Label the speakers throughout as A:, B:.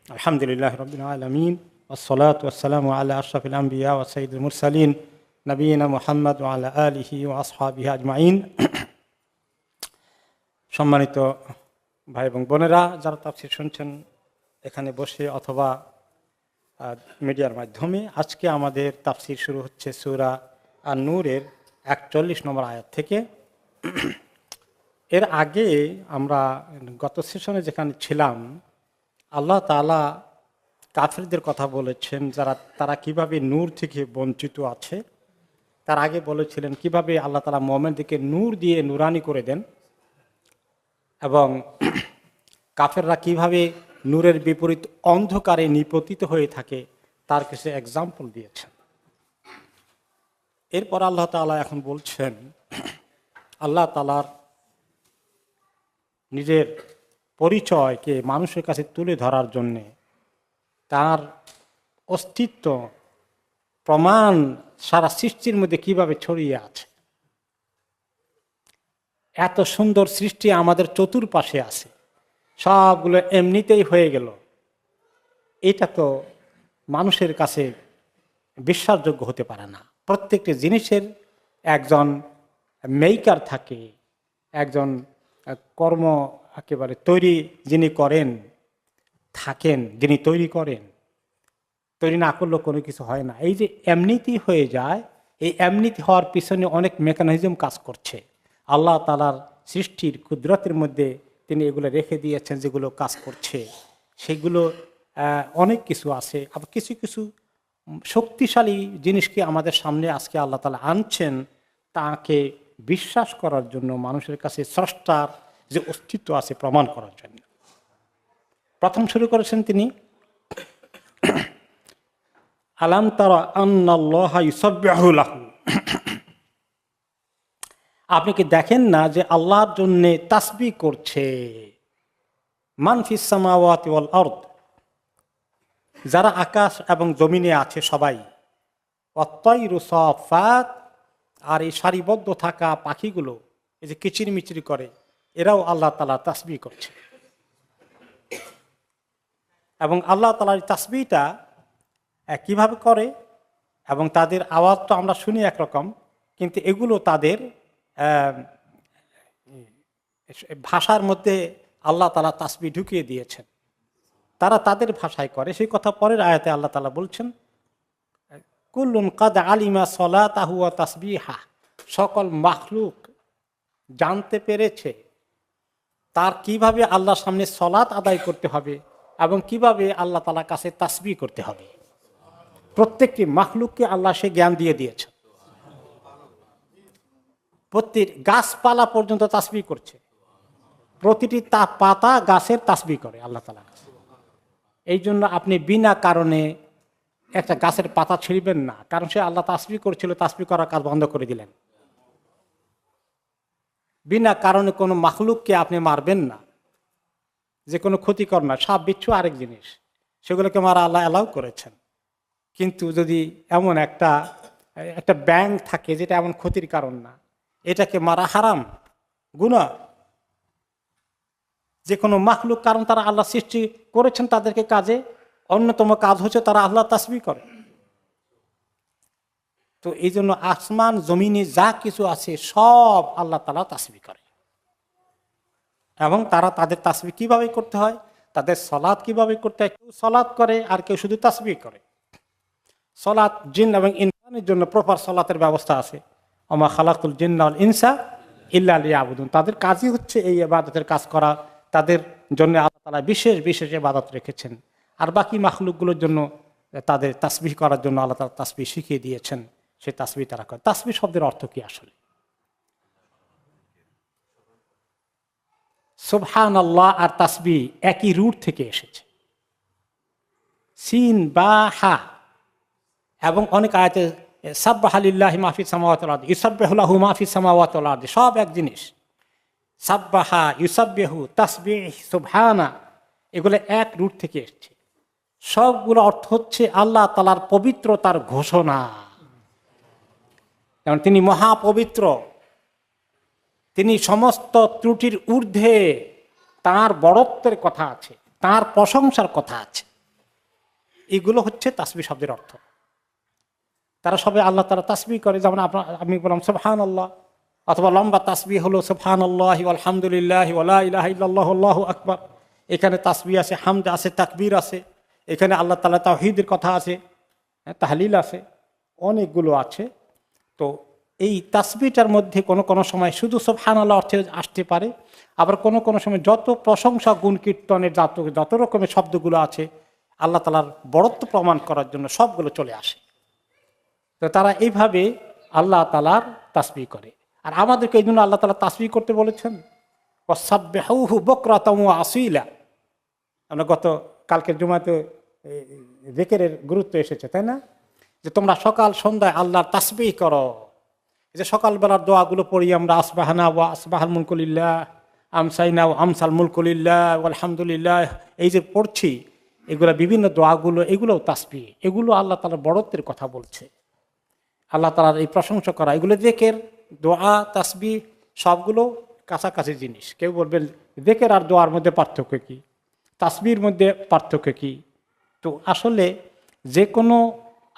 A: আলহামদুলিল্লাহ রাব্বিল আলামিন ওয়াসসালাতু ওয়াসসালামু আলা আশরাফিল আমবিয়া ওয়া সাইয়্যিদুল মুরসালিন নবিয়িনা মুহাম্মদ ওয়া আলা আলিহি ওয়া আসহাবিহি আজমাইন। সম্মানিত ভাই এবং বোনেরা, যারা তাফসীর শুনছেন এখানে বসে অথবা মিডিয়ার মাধ্যমে, আজকে আমাদের তাফসীর শুরু হচ্ছে সূরা আন-নূরের 41 নম্বর আয়াত থেকে। এর আগে আমরা গত সেশনে যেখানে ছিলাম, আল্লাহ তাআলা কাফিরদের কথা বলেছেন, তারা কিভাবে নূর থেকে বঞ্চিত আছে। তার আগে বলেছিলেন কিভাবে আল্লাহ তাআলা মুমিনদেরকে নূর দিয়ে নুরানি করে দেন, এবং কাফেররা কিভাবে নূরের বিপরীত অন্ধকারে নিপতিত হয়ে থাকে তার কিছু এক্সাম্পল দিয়েছেন। এরপর আল্লাহ তাআলা এখন বলছেন, আল্লাহ তাআলার নিজের পরিচয়কে মানুষের কাছে তুলে ধরার জন্যে, তার অস্তিত্ব প্রমাণ সারা সৃষ্টির মধ্যে কিভাবে ছড়িয়ে আছে। এত সুন্দর সৃষ্টি আমাদের চতুর্পাশে আছে, সবগুলো এমনিতেই হয়ে গেল, এটা তো মানুষের কাছে বিশ্বাসযোগ্য হতে পারে না। প্রত্যেকটি জিনিসের একজন মেকার থাকে, একজন কর্ম একেবারে তৈরি যিনি করেন থাকেন, যিনি তৈরি করেন। তৈরি না করলেও কোনো কিছু হয় না। এই যে এমনিতেই হয়ে যায়, এই এমনিতে হওয়ার পিছনে অনেক মেকানিজম কাজ করছে। আল্লাহ তাআলার সৃষ্টির কুদরতের মধ্যে তিনি এগুলো রেখে দিয়েছেন, যেগুলো কাজ করছে সেগুলো অনেক কিছু আছে। আবার কিছু কিছু শক্তিশালী জিনিসকে আমাদের সামনে আজকে আল্লাহ তাআলা আনছেন, তাকে বিশ্বাস করার জন্য, মানুষের কাছে স্রষ্টার যে অস্তিত্ব আছে প্রমাণ করার জন্য। প্রথম শুরু করেছেন তিনি, আলাম তারা আন্নাল্লাহা ইউসাব্বিহু লাহু, আপনি কি দেখেন না যে আল্লাহর জন্য তাসবিহ করছে মান ফিস সামাওয়াতি ওয়াল আরদ, যারা আকাশ এবং জমিনে আছে সবাই, ওয়াত-তায়রু সাফাত, আর এই সারিবদ্ধ থাকা পাখিগুলো এই যে কিচিরমিচির করে, এরাও আল্লাহ তাআলা তাসবিহ করছে। এবং আল্লাহ তাআলার তাসবিহটা কিভাবে করে, এবং তাদের আওয়াজ তো আমরা শুনি একরকম, কিন্তু এগুলো তাদের ভাষার মধ্যে আল্লাহ তাআলা তাসবিহ ঢুকিয়ে দিয়েছেন, তারা তাদের ভাষায় করে। সেই কথা পরের আয়াতে আল্লাহ তাআলা বলছেন, কুল্লুন কাদ আলিমা সলাতাহু ওয়া তাসবিহা, সকল মাখলুক জানতে পেরেছে তার কিভাবে আল্লাহর সামনে সলাত আদায় করতে হবে এবং কিভাবে আল্লাহ তাআলার কাছে তাসবিহ করতে হবে। প্রত্যেকটি মাখলুককে আল্লাহ সে জ্ঞান দিয়ে দিয়েছে। প্রত্যেক গাছপালা পর্যন্ত তাসবিহ করছে, প্রতিটি পাতা গাছের তাসবিহ করে আল্লাহ তাআলার কাছে। এই জন্য আপনি বিনা কারণে একটা গাছের পাতা ছিঁড়বেন না, কারণ সে আল্লাহ তাসবিহ করছিল, তাসবিহ করার কাজ বন্ধ করে দিলেন। বিনা কারণে কোনো মাখলুককে আপনি মারবেন না, যে কোনো ক্ষতিকর না। সাপ বিচ্ছু আরেক জিনিস, সেগুলোকে মারা আল্লাহ অ্যালাউ করেছেন। কিন্তু যদি এমন একটা ব্যাঙ থাকে যেটা এমন ক্ষতির কারণ না, এটাকে মারা হারাম, গুনাহ। যে কোনো মাখলুক, কারণ তারা আল্লাহ সৃষ্টি করেছেন, তাদেরকে কাজে অন্যতম কাজ হচ্ছে তারা আল্লাহ তাসবিহ করে। তো এই জন্য আসমান জমিনে যা কিছু আছে সব আল্লাহ তাআলা তাসবিহ করে। এবং তারা তাদের তাসবিহ কিভাবে করতে হয়, তাদের সলাৎ কিভাবে করতে হয়, কেউ সলাৎ করে আর কেউ শুধু তাসবিহ করে। সলাৎ জিন এবং ইনসানের জন্য প্রপার সলাতের ব্যবস্থা আছে। ওমা খালাকুল জিন্না ওয়াল ইনসা ইল্লা লিয়াবুদুন, তাদের কাজই হচ্ছে এই ইবাদতের কাজ করা। তাদের জন্য আল্লাহ তাআলা বিশেষ বিশেষ ইবাদত রেখেছেন। আর বাকি মাখলুকগুলোর জন্য তাদের তাসবিহ করার জন্য আল্লাহ তাআলা তাসবিহ শিখিয়ে দিয়েছেন, সেই তাসবিহ তারা করে। তাসবিহ শব্দের অর্থ কি আসলে? সুবহানাল্লাহ আর তাসবিহ একই রুট থেকে এসেছে, সিন বা হা। এবং অনেক আয়াতে সাব্বাহা লিল্লাহি মা ফিস সামাওয়াতি ওয়াল আরদি, ইউসাব্বিহু লাহু মা ফিস সামাওয়াতি ওয়াল আরদি, সব এক জিনিস। সাব্বাহা, ইউসাব্বিহু, তাসবিহ, সুবহানা, এগুলো এক রুট থেকে এসেছে। সবগুলো অর্থ হচ্ছে আল্লাহ তাআলার পবিত্রতার ঘোষণা। যেমন তিনি মহাপবিত্র, তিনি সমস্ত ত্রুটির ঊর্ধ্বে, তাঁর বড়ত্বের কথা আছে, তাঁর প্রশংসার কথা আছে। এগুলো হচ্ছে তাসবিহ শব্দের অর্থ। তারা সবাই আল্লাহ তাআলা তাসবিহ করে, যেমন আমি বললাম সুবহানাল্লাহ, অথবা লম্বা তাসবিহ হলো সুবহানাল্লাহি ওয়াল হামদুলিল্লাহি ওয়া লা ইলাহা ইল্লাল্লাহু আল্লাহু আকবার। এখানে তাসবিহ আছে, হামদ আছে, তাকবীর আছে, এখানে আল্লাহ তাআলা তাওহীদের কথা আছে, তাহলিল আছে, অনেকগুলো আছে। তো এই তাসবিহটার মধ্যে কোনো সময় শুধু সুবহানাল্লাহ অর্থে আসতে পারে, আবার কোনো সময় যত প্রশংসা গুণ কীর্তনের যত রকমের শব্দগুলো আছে আল্লাহ তাআলার বড়ত্ব প্রমাণ করার জন্য সবগুলো চলে আসে। তো তারা এইভাবে আল্লাহ তাআলার তাসবিহ করে। আর আমাদেরকে এই জন্য আল্লাহ তাআলা তাসবিহ করতে বলেছেন, ওয়াসাব্বিহুহু বুকরাতাও ওয়া আসীলা। আমরা গত কালকের জুমাতে যিকিরের গুরুত্ব এসেছে, তাই না? যে তোমরা সকাল সন্ধ্যায় আল্লাহর তাসবিহ করো। এই যে সকালবেলার দোয়াগুলো পড়ি আমরা, আসবাহানা ওয়া আসবাহাল মুলকু লিল্লাহ, আমসাইনা ওয়া আমসাল মুলকু লিল্লাহ আলহামদুলিল্লাহ, এই যে পড়ছি এগুলো বিভিন্ন দোয়াগুলো, এগুলোও তাসবিহ। এগুলো আল্লাহ তাআলার বড়ত্বের কথা বলছে, আল্লাহ তাআলার এই প্রশংসা করা। এগুলো যিকির, দোয়া, তাসবিহ সবগুলো কাছাকাছি জিনিস। কেউ বলবেন যিকির আর দোয়ার মধ্যে পার্থক্য কি, তাসবিহর মধ্যে পার্থক্য কি? তো আসলে যে কোনো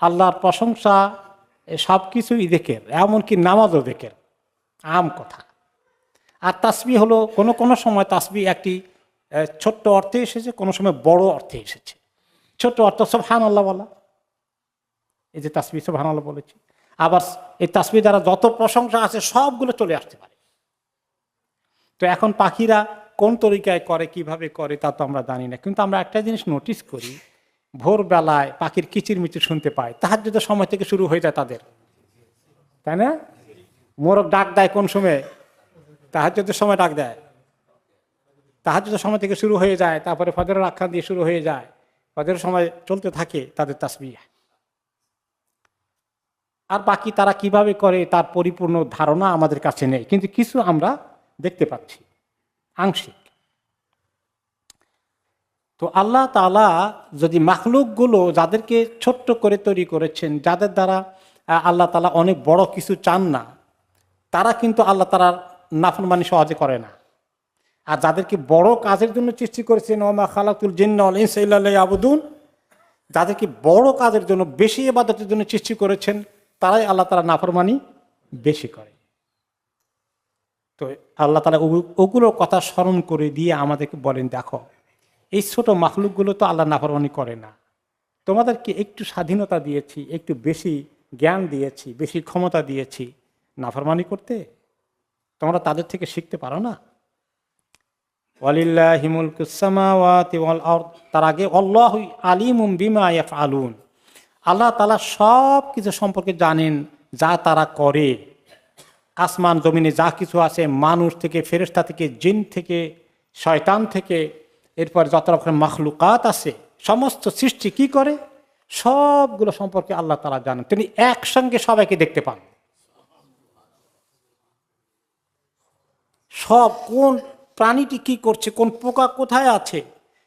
A: আল্লাহর প্রশংসা সব কিছুই যিকির, এমনকি নামাজও যিকির, আম কথা। আর তাসবিহ হলো কোনো সময় তাসবিহ একটি ছোট্ট অর্থে এসেছে, কোনো সময় বড় অর্থে এসেছে। ছোট্ট অর্থ সুবহানাল্লাহ বলা, এই যে তাসবিহ সুবহানাল্লাহ বলেছি। আবার এই তাসবিহ দ্বারা যত প্রশংসা আছে সবগুলো চলে আসতে পারে। তো এখন পাখিরা কোন তরিকায় করে, কিভাবে করে তা তো আমরা জানি না, কিন্তু আমরা একটা জিনিস নোটিস করি, ভোরবেলায় পাখির কিচিরমিচির শুনতে পাই, তাহাজ্জুদের সময় থেকে শুরু হয়ে যায় তাদের, তাই না? মোরগ ডাক দেয় কোন সময়? তাহাজ্জুদের সময় ডাক দেয়, তাহাজ্জুদের সময় থেকে শুরু হয়ে যায়, তারপরে ফজরের আখ্যান দিয়ে শুরু হয়ে যায়, ফজরের সময় চলতে থাকে তাদের তাসবিহ। আর বাকি তারা কিভাবে করে তার পরিপূর্ণ ধারণা আমাদের কাছে নেই, কিন্তু কিছু আমরা দেখতে পাচ্ছি আংশিক। তো আল্লাহ তাআলা যদি মাখলুকগুলো যাদেরকে ছোট্ট করে তৈরি করেছেন, যাদের দ্বারা আল্লাহ তাআলা অনেক বড় কিছু চান না, তারা কিন্তু আল্লাহ তাআলার নাফরমানি সহজে করে না। আর যাদেরকে বড় কাজের জন্য সৃষ্টি করেছেন, ওমা খালাকুল জিন্না ওয়াল ইনসা ইল্লা লিয়াবুদুন, যাদেরকে বড় কাজের জন্য, বেশি ইবাদতের জন্য সৃষ্টি করেছেন, তারাই আল্লাহ তাআলা নাফরমানি বেশি করে। তো আল্লাহ তাআলা ওগুলোর কথা স্মরণ করে দিয়ে আমাদেরকে বলেন, দেখো এই ছোট মাখলুকগুলো তো আল্লাহ নাফরমানি করে না, তোমাদেরকে একটু স্বাধীনতা দিয়েছি, একটু বেশি জ্ঞান দিয়েছি, বেশি ক্ষমতা দিয়েছি, নাফরমানি করতে তোমরা তাদের থেকে শিখতে পারো না? ওয়ালিল্লাহি মুলকুস সামাওয়াতি ওয়াল আরদ, তার আগে আল্লাহু আলিমুম বিমা ইয়াফআলুন, আল্লাহ তাআলা সব কিছু সম্পর্কে জানেন যা তারা করে। আসমান জমিনে যা কিছু আছে, মানুষ থেকে, ফেরেশতা থেকে, জিন থেকে, শয়তান থেকে, এরপর যত রকমের মাখলুকাত আছে, সমস্ত সৃষ্টি কি করে সবগুলো সম্পর্কে আল্লাহ তাআলা জানেন। তিনি একসঙ্গে সবাইকে দেখতে পান, সব কোন প্রাণীটি কি করছে, কোন পোকা কোথায় আছে,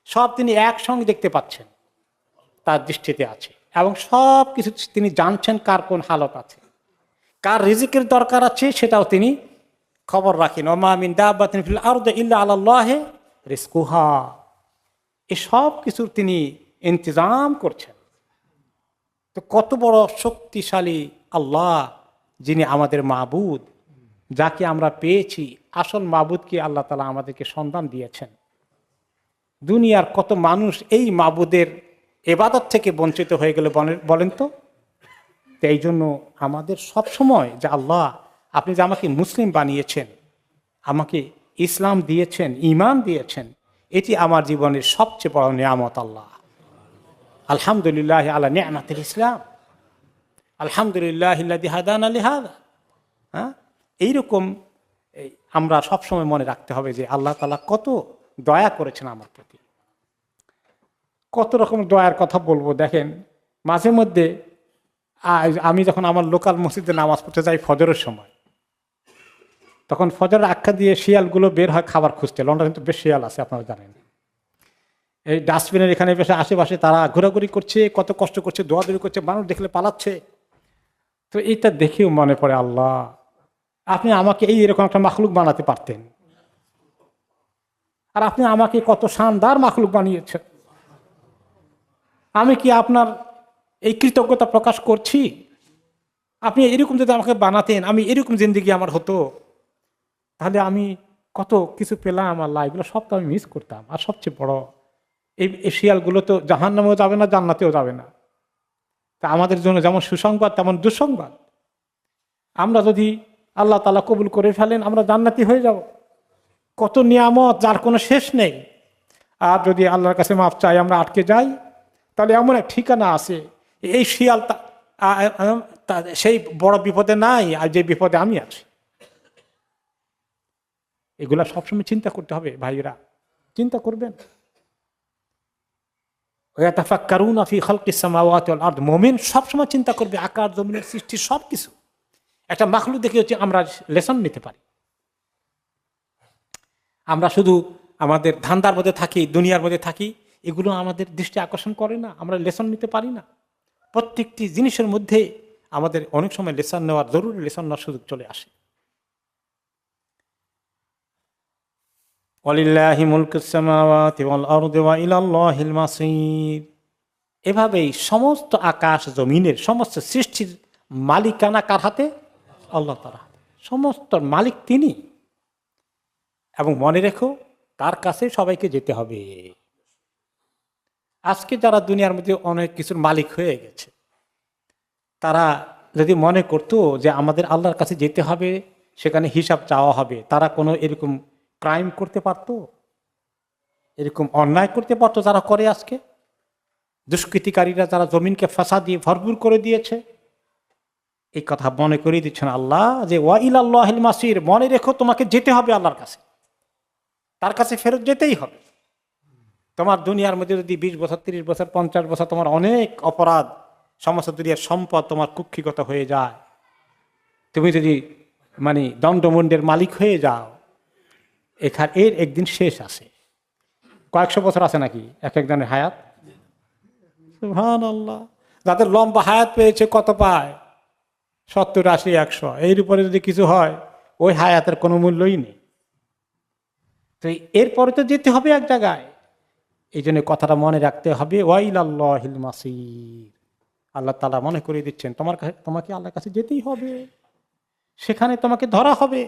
A: সব তিনি একসঙ্গে দেখতে পাচ্ছেন, তার দৃষ্টিতে আছে। এবং সব কিছু তিনি জানছেন, কার কোন হালত আছে, কার রিজিকের দরকার আছে সেটাও তিনি খবর রাখেন। ওমা মিন দাব্বাতিন ফিল আরদি ইল্লা আলাল্লাহি রিজকুহা, এই সব কিছুর তিনি ইন্তজাম করছেন। তো কত বড় শক্তিশালী আল্লাহ, যিনি আমাদের মাবুদ, যাকে আমরা পেয়েছি। আসল মাবুদকে আল্লাহ তাআলা আমাদেরকে সন্ধান দিয়েছেন। দুনিয়ার কত মানুষ এই মাবুদের ইবাদত থেকে বঞ্চিত হয়ে গেলে বলেন তো। এই জন্য আমাদের সব সময় যে আল্লাহ, আপনি যে আমাকে মুসলিম বানিয়েছেন, আমাকে ইসলাম দিয়েছেন, ঈমান দিয়েছেন, এটি আমার জীবনের সবচেয়ে বড় নিয়ামত। আল্লাহ আলহামদুলিল্লাহ আলা নি'মাতিল ইসলাম, আলহামদুলিল্লাহিল্লাযী হাদানা লিহাযা। এইরকম আমরা সবসময় মনে রাখতে হবে যে আল্লাহ তাআলা কত দয়া করেছেন আমার প্রতি। কত রকম দয়ার কথা বলবো। দেখেন, মাঝে মধ্যে আমি যখন আমার লোকাল মসজিদে নামাজ পড়তে যাই ফজরের সময়, তখন ফজরের আখ্যা দিয়ে শিয়ালগুলো বের হয় খাবার খুঁজতে। লন্ডনে কিন্তু বেশ শিয়াল আছে, আপনারা জানেন। এই ডাস্টবিনের এখানে বেশ আশেপাশে তারা ঘোরাঘুরি করছে, কত কষ্ট করছে, দৌড়াদৌড়ি করছে, মানুষ দেখলে পালাচ্ছে। তো এইটা দেখেও মনে পড়ে, আল্লাহ আপনি আমাকে এরকম একটা মাখলুক বানাতে পারতেন, আর আপনি আমাকে কত শানদার মাখলুক বানিয়েছেন। আমি কি আপনার এই কৃতজ্ঞতা প্রকাশ করছি? আপনি এরকম যদি আমাকে বানাতেন, আমি এরকম জিন্দেগি আমার হতো, তাহলে আমি কত কিছু পেলাম আল্লাহ, এগুলো সব তো আমি মিস করতাম। আর সবচেয়ে বড়, এই শিয়ালগুলো তো জাহান্নামেও যাবে না, জান্নাতেও যাবে না। তা আমাদের জন্য যেমন সুসংবাদ তেমন দুঃসংবাদ। আমরা যদি আল্লাহ তাআলা কবুল করে ফেলেন, আমরা জান্নাতি হয়ে যাব। কত নিয়ামত যার কোনো শেষ নেই। আর যদি আল্লাহর কাছে মাফ চাই, আমরা আটকে যাই, তাহলে এমন এক ঠিকানা আছে, এই শিয়াল সেই বড় বিপদে নাই আর যে বিপদে আমি আছি। এগুলা সবসময় চিন্তা করতে হবে ভাইরা, চিন্তা করবেন। মুমিন সবসময় চিন্তা করবে আকাশ জমিনের সৃষ্টি সবকিছু। একটা মাখলুক দেখে হচ্ছে আমরা লেসন নিতে পারি। আমরা শুধু আমাদের ধান্দার মধ্যে থাকি, দুনিয়ার মধ্যে থাকি, এগুলো আমাদের দৃষ্টি আকর্ষণ করে না, আমরা লেসন নিতে পারি না। প্রত্যেকটি জিনিসের মধ্যে আমাদের অনেক সময় লেসন নেওয়ার, জরুরি লেসন নেওয়ার সুযোগ চলে আসে। ওয়ালিল্লাহি মুলকুস সামাওয়াতি ওয়াল আরদি ওয়া ইলাল্লাহিল মাসির। এভাবেই সমস্ত আকাশ জমিনের সমস্ত সৃষ্টির মালিকানা কার হাতে? আল্লাহ তাআলার হাতে। সমস্ত মালিক তিনি। এবং মনে রেখো, তার কাছে সবাইকে যেতে হবে। আজকে যারা দুনিয়ার মধ্যে অনেক কিছুর মালিক হয়ে গেছে, তারা যদি মনে করতো যে আমাদের আল্লাহর কাছে যেতে হবে, সেখানে হিসাব চাওয়া হবে, তারা কোনো এরকম ক্রাইম করতে পারতো? এরকম অন্যায় করতে পারতো যারা করে আজকে? দুষ্কৃতিকারীরা যারা জমিনকে ফাঁসা দিয়ে ভরপুর করে দিয়েছে, এই কথা মনে করিয়ে দিচ্ছেন আল্লাহ যে ওয়া ইলাল্লাহিল মাসির, মনে রেখো তোমাকে যেতে হবে আল্লাহর কাছে, তার কাছে ফেরত যেতেই হবে। তোমার দুনিয়ার মধ্যে যদি 20 বছর, 30 বছর, 50 বছর তোমার অনেক অপরাধ, সমস্ত দুনিয়ার সম্পদ তোমার কুক্ষিগত হয়ে যায়, তুমি যদি দণ্ডমুণ্ডের মালিক হয়ে যাও, এর একদিন শেষ আছে। কয়েকশো বছর আছে নাকি এক একজনের হায়াত? সুবহানাল্লাহ। যাদের লম্বা হায়াত পেয়েছে কত পায়? 70, 80, 100। এর উপরে যদি কিছু হয়, ওই হায়াতের কোনো মূল্যই নেই। তো এরপরে তো যেতে হবে এক জায়গায়। এই জন্য কথাটা মনে রাখতে হবে, ওয়া ইলাল্লাহিল মাসির। আল্লাহ তাআলা মনে করিয়ে দিচ্ছেন তোমাকে আল্লাহর কাছে যেতেই হবে, সেখানে তোমাকে ধরা হবে।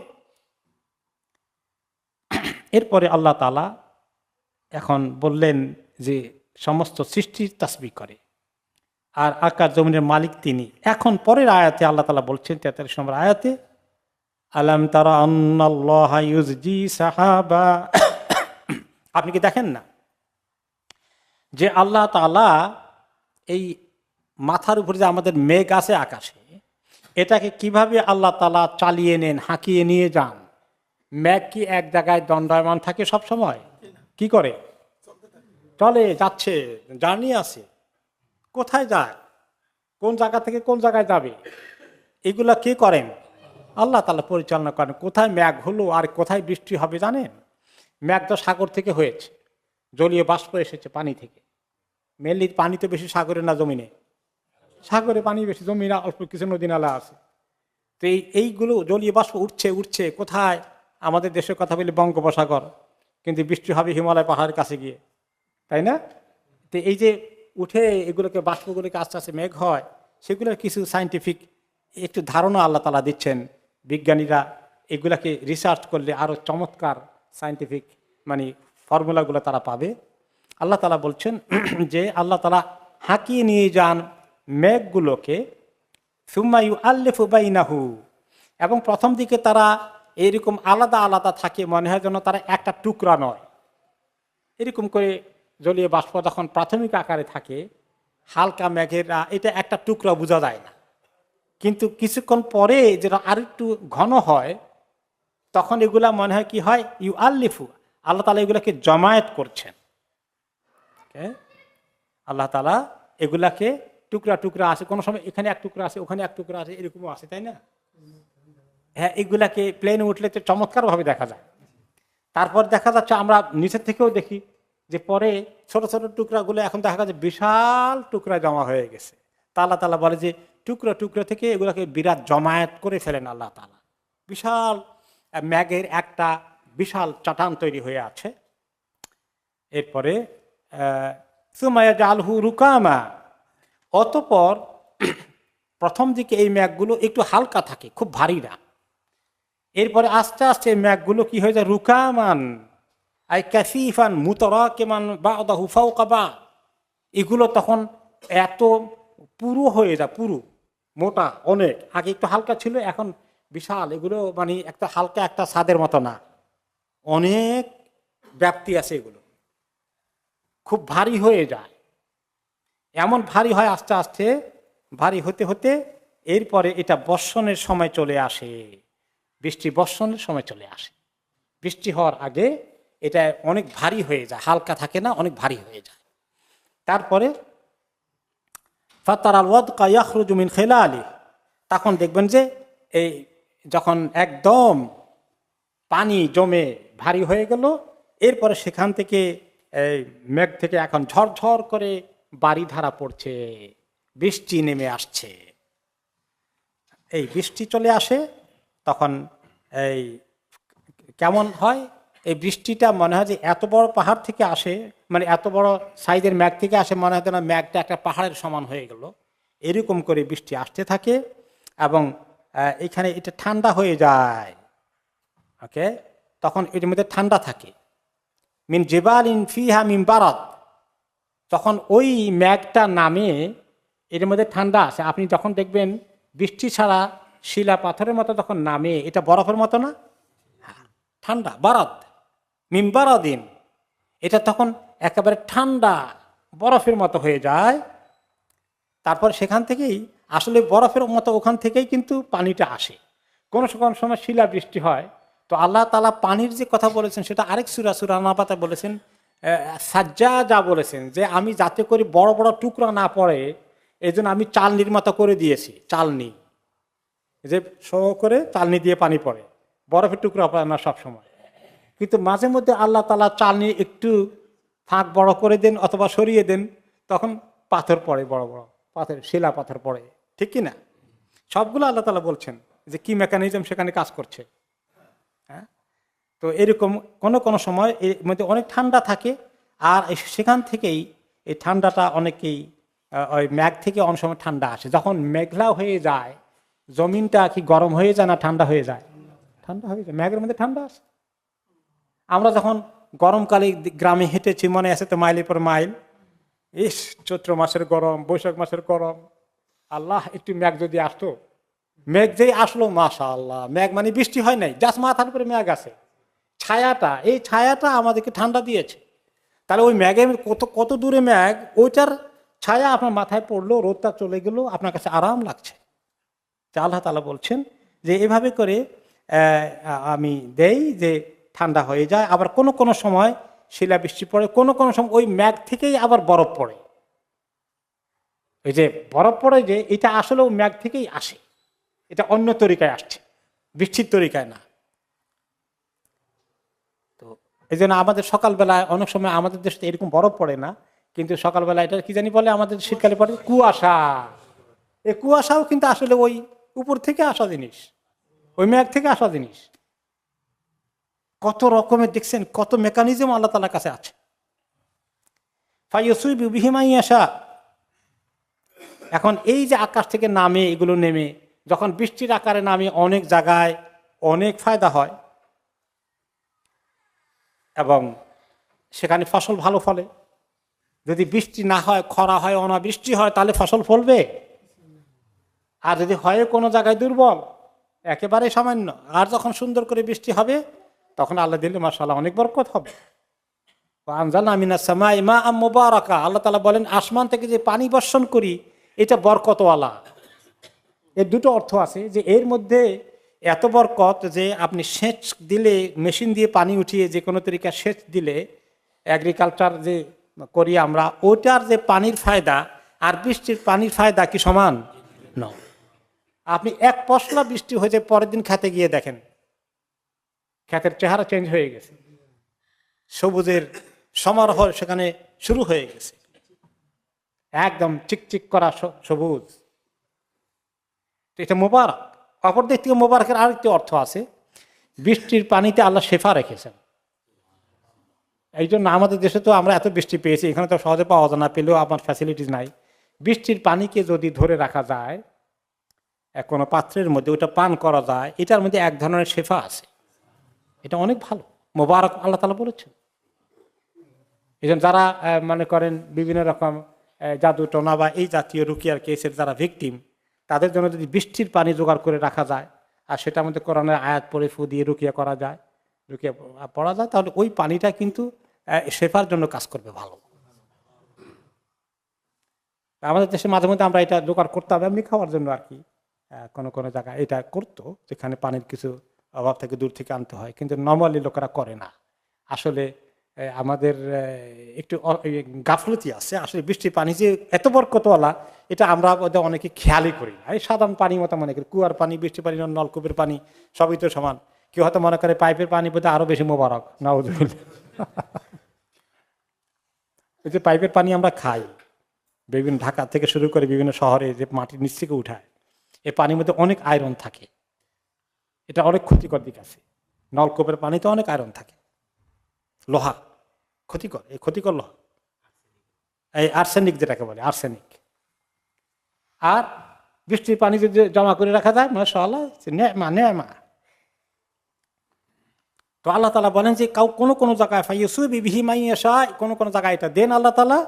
A: এরপরে আল্লাহ তাআলা এখন বললেন যে সমস্ত সৃষ্টির তাসবিহ করে, আর আকাশ জমিনের মালিক তিনি। এখন পরের আয়াতে আল্লাহ তাআলা বলছেন 43 নম্বর আয়াতে, আলাম তারা আন্নাল্লাহা ইউজজি সাহাবা। আপনি কি দেখেন না যে আল্লাহ তাআলা এই মাথার উপরে যে আমাদের মেঘ আছে আকাশে, এটাকে কিভাবে আল্লাহ তাআলা চালিয়ে নেন, হাঁকিয়ে নিয়ে যান? মেঘ কি এক জায়গায় দণ্ডায়মান থাকে সব সময়? কি করে? চলে, যাচ্ছে, জার্নি আছে। কোথায় যায়, কোন জায়গা থেকে কোন জায়গায় যাবে, এগুলা কে করেন? আল্লাহ তাআলা পরিচালনা করেন। কোথায় মেঘ হলো আর কোথায় বৃষ্টি হবে জানেন? মেঘ তো সাগর থেকে হয়েছে, জলীয় বাষ্প এসেছে পানি থেকে। মেনলি পানি তো বেশি সাগরে না জমিনে? সাগরে পানি বেশি, জমিনে অল্প কিছু নদী নালা আছে। তো এইগুলো জলীয় বাষ্প উঠছে উঠছে কোথায়? আমাদের দেশের কথা বলি বঙ্গোপসাগর, কিন্তু বৃষ্টি হবে হিমালয় পাহাড়ের কাছে গিয়ে, তাই না? তো এই যে উঠে এগুলোকে, বাষ্পগুলোকে আস্তে আস্তে মেঘ হয়, সেগুলোর কিছু সায়েন্টিফিক একটু ধারণা আল্লাহ তাআলা দিচ্ছেন। বিজ্ঞানীরা এগুলাকে রিসার্চ করলে আরও চমৎকার সায়েন্টিফিক ফর্মুলাগুলো তারা পাবে। আল্লাহ তাআলা বলছেন যে আল্লাহ তাআলা হাঁকিয়ে নিয়ে যান মেঘগুলোকে, সুম্মা ইউআল্লিফু বাইনাহু, এবং প্রথম দিকে তারা এরকম আলাদা আলাদা থাকে, মনে হয় যেন তারা একটা টুকরা নয়। এরকম করে জলীয় বাষ্প যখন প্রাথমিক আকারে থাকে, হালকা মেঘের, এটা একটা টুকরা বোঝা যায় না। কিন্তু কিছুক্ষণ পরে যেটা আরেকটু ঘন হয়, তখন এগুলা মনে হয় কি হয়, ইউআল্লিফু, আল্লাহ তাআলা এগুলাকে জমায়েত করছেন। আল্লাহ তাআলা এগুলাকে টুকরা টুকরা আছে, কোনো সময় এখানে এক টুকরা আছে, ওখানে এক টুকরা আছে, এরকমও আছে, তাই না? হ্যাঁ, এগুলাকে প্লেনে উঠলে তো চমৎকার ভাবে দেখা যায়। তারপর দেখা যাচ্ছে, আমরা নিচের থেকেও দেখি যে পরে ছোট ছোট টুকরাগুলো এখন দেখা যাচ্ছে বিশাল টুকরা জমা হয়ে গেছে। তা আল্লাহ তাআলা বলে যে টুকরা টুকরা থেকে এগুলোকে বিরাট জমায়েত করে ফেলেন আল্লাহ তাআলা। বিশাল ম্যাগের একটা বিশাল চাটান তৈরি হয়ে আছে। এরপরে সুম্মা ইয়াজআলহু রুকামা, অতঃপর প্রথম দিকে এই মেঘগুলো একটু হালকা থাকে, খুব ভারী না। এরপরে আস্তে আস্তে মেঘগুলো কি হয়ে যায়, রুকামান আই কাসিফান মুতারাকিমান বা'দাহু ফাওকা বা'দ, এগুলো তখন এত পুরু হয়ে যায়, পুরু মোটা অনেক। আগে একটু হালকা ছিল, এখন বিশাল। এগুলো মানে একটা হালকা একটা ছাদের মতো না, অনেক ব্যাপ্তি আছে, এগুলো খুব ভারী হয়ে যায়। এমন ভারী হয় আস্তে আস্তে, ভারী হতে হতে এরপরে এটা বর্ষণের সময় চলে আসে, বৃষ্টি বর্ষণের সময় চলে আসে। বৃষ্টি হওয়ার আগে এটা অনেক ভারী হয়ে যায়, হালকা থাকে না, অনেক ভারী হয়ে যায়। তারপরে ফাতারাল ওয়াদকা ইয়াখরুজু মিন খিলালিহি, তখন দেখবেন যে এই যখন একদম পানি জমে ভারী হয়ে গেল, এরপরে সেখান থেকে এই মেঘ থেকে এখন ঝরঝর করে বাড়ি ধারা পড়ছে, বৃষ্টি নেমে আসছে। এই বৃষ্টি চলে আসে তখন এই কেমন হয়, এই বৃষ্টিটা মনে হয় যে এত বড় পাহাড় থেকে আসে, মানে এত বড় সাইজের মেঘ থেকে আসে, মনে হয় না মেঘটা একটা পাহাড়ের সমান হয়ে গেল। এরকম করে বৃষ্টি আসতে থাকে এবং এখানে এটা ঠান্ডা হয়ে যায়। ওকে, তখন এর মধ্যে ঠান্ডা থাকে। মিন জিবালিন ফিহা মিন বারাদ, তখন ওই মেঘটা নামে, এর মধ্যে ঠান্ডা আছে। আপনি যখন দেখবেন বৃষ্টি ছাড়া শিলা পাথরের মতো যখন নামে, এটা বরফের মতো না, ঠান্ডা, বারাদ মিন বারাদিন, এটা তখন একেবারে ঠান্ডা বরফের মতো হয়ে যায়। তারপর সেখান থেকেই আসলে বরফের মতো ওখান থেকেই কিন্তু পানিটা আসে। কোনো সময় শিলা বৃষ্টি হয়, তো আল্লাহ তাআলা পানির যে কথা বলেছেন সেটা আরেক সূরা, সূরা নাবাতে বলেছেন, সাজ্জাজা বলেছেন যে আমি যাতে করে বড় বড় টুকরা না পড়ে এই জন্য আমি চালনির মতো করে দিয়েছি। চালনি, যে শো করে চালনি দিয়ে পানি পড়ে, বরফের টুকরা পড়ে না সবসময়, কিন্তু মাঝে মধ্যে আল্লাহ তাআলা চালনি একটু ফাঁক বড় করে দেন অথবা সরিয়ে দেন, তখন পাথর পড়ে, বড় বড় পাথর, শিলা পাথর পড়ে, ঠিক কি না? সবগুলো আল্লাহ তাআলা বলছেন যে কি মেকানিজম সেখানে কাজ করছে। হ্যাঁ, তো এরকম কোনো সময় এর মধ্যে অনেক ঠান্ডা থাকে, আর সেখান থেকেই এই ঠান্ডাটা অনেকেই ওই মেঘ থেকে অনেক সময় ঠান্ডা আসে। যখন মেঘলা হয়ে যায়, জমিনটা কি গরম হয়ে যায় না ঠান্ডা হয়ে যায়? ঠান্ডা হয়ে যায়, মেঘের মধ্যে ঠান্ডা আসে। আমরা যখন গরমকালে গ্রামে হেঁটেছি, মনে আছে তো, মাইলের পর মাইল, ইস চৈত্র মাসের গরম, বৈশাখ মাসের গরম, আল্লাহ একটু মেঘ যদি আসতো। মেঘ যেই আসলো, মাশাআল্লাহ, মেঘ মানে বৃষ্টি হয় নাই, জাস্ট মাথার উপরে মেঘ আছে, ছায়াটা, এই ছায়াটা আমাদেরকে ঠান্ডা দিয়েছে। তাহলে ওই মেঘে কত কত দূরে মেঘ, ওইটার ছায়া আপনার মাথায় পড়লো, রোদটা চলে গেল, আপনার কাছে আরাম লাগছে। আল্লাহ তাআলা বলছেন যে এভাবে করে আমি দেই যে ঠান্ডা হয়ে যায়। আবার কোনো সময় শিলাবৃষ্টি পড়ে, কোনো সময় ওই মেঘ থেকেই আবার বরফ পড়ে। এই যে বরফ পড়ে, যে এটা আসলে ওই মেঘ থেকেই আসে, এটা অন্য তরিকায় আসছে, বৃষ্টির তরিকায় না। তো এই জন্য আমাদের সকালবেলায় অনেক সময় আমাদের দেশে এরকম বরফ পড়ে না, কিন্তু সকালবেলা এটা কি জানি বলে, আমাদের শীতকালে পড়ে কুয়াশা। এই কুয়াশাও কিন্তু আসলে ওই উপর থেকে আসা জিনিস, ওই মেঘ থেকে আসা জিনিস। কত রকমের দেখছেন, কত মেকানিজম আল্লাহ তাআলার কাছে আছে। ফাইয়ুসিবু বিহি মান ইয়াশা, এখন এই যে আকাশ থেকে নামে, এগুলো নেমে যখন বৃষ্টির আকারে নামে, অনেক জায়গায় অনেক ফায়দা হয় এবং সেখানে ফসল ভালো ফলে। যদি বৃষ্টি না হয়, খরা হয়, অনাবৃষ্টি হয়, তাহলে ফসল ফলবে? আর যদি হয় কোনো জায়গায় দুর্বল, একেবারে সামান্য, আর যখন সুন্দর করে বৃষ্টি হবে, তখন আল্লাহ দিলে মাশাআল্লাহ অনেক বরকত হবে। আনজালনা মিনাস সামাই মাআম মুবারাকা, আল্লাহ তাআলা বলেন আসমান থেকে যে পানি বর্ষণ করি, এটা বরকতওয়ালা। এর দুটো অর্থ আছে, যে এর মধ্যে এত বরকত যে আপনি সেচ দিলে, মেশিন দিয়ে পানি উঠিয়ে যে কোনো তরিকা সেচ দিলে, এগ্রিকালচার যে করি আমরা, ওটার যে পানির ফায়দা আর বৃষ্টির পানির ফায়দা কি সমান? না। আপনি এক পশলা বৃষ্টি হয়েছে, পরের দিন খেতে গিয়ে দেখেন ক্ষেতের চেহারা চেঞ্জ হয়ে গেছে, সবুজের সমারোহ সেখানে শুরু হয়ে গেছে, একদম চিকচিক করা সবুজ। এটা মোবারক। অপর দিক থেকে মোবারকের আরেকটি অর্থ আছে, বৃষ্টির পানিতে আল্লাহ শেফা রেখেছেন। এই জন্য আমাদের দেশে তো আমরা এত বৃষ্টি পেয়েছি, এখানে তো সহজে পাওয়া যায় না, পেলেও আমার ফ্যাসিলিটিস নাই। বৃষ্টির পানিকে যদি ধরে রাখা যায় কোনো পাত্রের মধ্যে, ওটা পান করা যায়, এটার মধ্যে এক ধরনের শেফা আছে, এটা অনেক ভালো, মোবারক, আল্লাহ তাআলা বলেছেন। এই জন্য যারা মনে করেন বিভিন্ন রকম জাদু টোনা বা এই জাতীয় রুকিয়ার কেসের যারা ভিকটিম, তাদের জন্য যদি বৃষ্টির পানি জোগাড় করে রাখা যায় আর সেটার মধ্যে কোরআনের আয়াত পড়ে ফু দিয়ে রুকিয়া করা যায়, রুকিয়া পড়া যায়, তাহলে ওই পানিটা কিন্তু শেফার জন্য কাজ করবে ভালো। আমাদের দেশে মাঝে মধ্যে আমরা এটা জোগাড় করতে হবে এমনি খাওয়ার জন্য আর কি, কোনো কোনো জায়গায় এটা করতো, যেখানে পানির কিছু অভাব থেকে দূর থেকে আনতে হয়, কিন্তু নর্মালি লোকেরা করে না। আসলে আমাদের একটু গাফলতি আছে, আসলে বৃষ্টির পানি যে এত বরকতওয়ালা এটা আমরা অনেকে খেয়ালই করি না। এই সাধারণ পানি মতো মনে করি, কুয়ার পানি, বৃষ্টির পানি, নলকূপের পানি সবই তো সমান। কেউ হয়তো মনে করে পাইপের পানি বোধহয় আরো বেশি মোবারক, নাউজুবিল্লাহ। ওই যে পাইপের পানি আমরা খাই বিভিন্ন ঢাকা থেকে শুরু করে বিভিন্ন শহরে, যে মাটির নিচ থেকে উঠায়, এই পানির মধ্যে অনেক আয়রন থাকে, এটা অনেক ক্ষতিকর দিক আছে। নলকূপের পানিতে অনেক আয়রন থাকে, লোহা ক্ষতিকর, এই ক্ষতিকর লোহা, এই আর্সেনিক যেটাকে বলে আর্সেনিক। আর বৃষ্টির পানি যদি জমা করে রাখা যায়, মাশাআল্লাহ, নেমা নেমা। তো আল্লাহ তাআলা বলেন যে কোনো কোনো জায়গায় ফাইয়ুসিবু বিহি মান ইয়াশা, কোনো কোনো জায়গায় এটা দেন আল্লাহ তাআলা,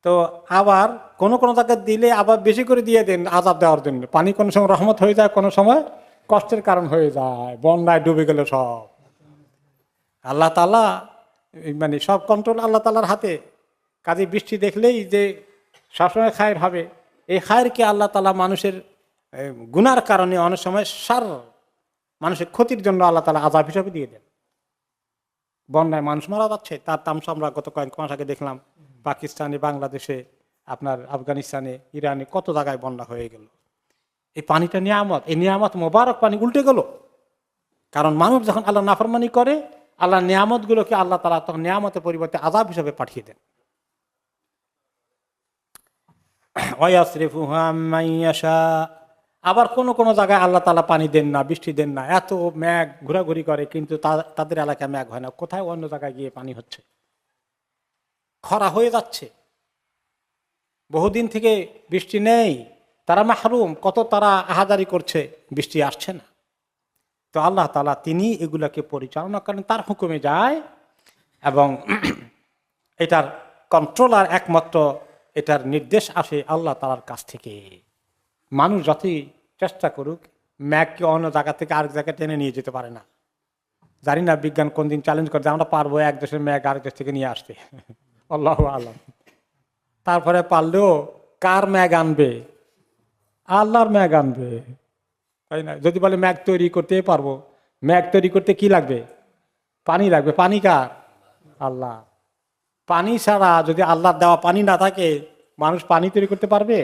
A: তো আবার কোনো কোনো জায়গায় দিলে আবার বেশি করে দিয়ে দেন আযাব দেওয়ার জন্য। পানি কোনো সময় রহমত হয়ে যায়, কোনো সময় কষ্টের কারণ হয়ে যায়, বন্যায় ডুবে গেল সব। আল্লাহ তাআলা মানে সব কন্ট্রোল আল্লাহ তাআলার হাতে। কাজে বৃষ্টি দেখলেই যে সবসময় খায়ের হবে, এই খায়েরকে আল্লাহ তাআলা মানুষের গুনার কারণে অনেক সময় মানুষের ক্ষতির জন্য আল্লাহ তাআলা আযাব হিসাবে দিয়ে দেন। বন্যায় মানুষ মারা যাচ্ছে, তার তামসা আমরা গত কয়েক মাস আগে দেখলাম, পাকিস্তানে, বাংলাদেশে, আপনার আফগানিস্তানে, ইরানে কত জায়গায় বন্যা হয়ে গেল। এই পানিটা নিয়ামত, এই নিয়ামত মোবারক পানি উল্টে গেল, কারণ মানুষ যখন আল্লাহ নাফরমানি করে, আল্লাহ নিয়ামত গুলোকে আল্লাহ তাআলা তখন নিয়ামতের পরিবর্তে আযাব হিসাবে পাঠিয়ে দেন। ওয়াসরিফুহু আম্মান ইয়াশা, আবার কোনো কোনো জায়গায় আল্লাহ তাআলা পানি দেন না, বৃষ্টি দেন না, এত মেঘ ঘোরাঘুরি করে কিন্তু তাদের এলাকায় মেঘ হয় না, কোথায় অন্য জায়গায় গিয়ে পানি হচ্ছে, খরা হয়ে যাচ্ছে, বহুদিন থেকে বৃষ্টি নেই, তারা মাহরুম, কত তারা আহাজারি করছে, বৃষ্টি আসছে না। তো আল্লাহ তাআলা তিনি এগুলাকে পরিচালনা করেন, তার হুকুমে যায়, এবং এটার কন্ট্রোলার একমাত্র, এটার নির্দেশ আসে আল্লাহ তাআলার কাছ থেকে। মানুষ যতই চেষ্টা করুক, ম্যাগকে অন্য জায়গা থেকে আরেক জায়গায় টেনে নিয়ে যেতে পারে না। জানি না বিজ্ঞান কোন দিন চ্যালেঞ্জ করে আমরা পারবো এক দেশের ম্যাগ আরেক দেশ থেকে নিয়ে আসতে, আল্লাহু আলাম। তারপরে পারলেও কার ম্যাগ আনবে? আল্লাহর ম্যাগ আনবে, তাই না? যদি বলে ম্যাগ তৈরি করতে পারবো, ম্যাগ তৈরি করতে কি লাগবে? পানি লাগবে। পানি কার? আল্লাহ। পানি ছাড়া যদি আল্লাহর দেওয়া পানি না থাকে, মানুষ পানি তৈরি করতে পারবে?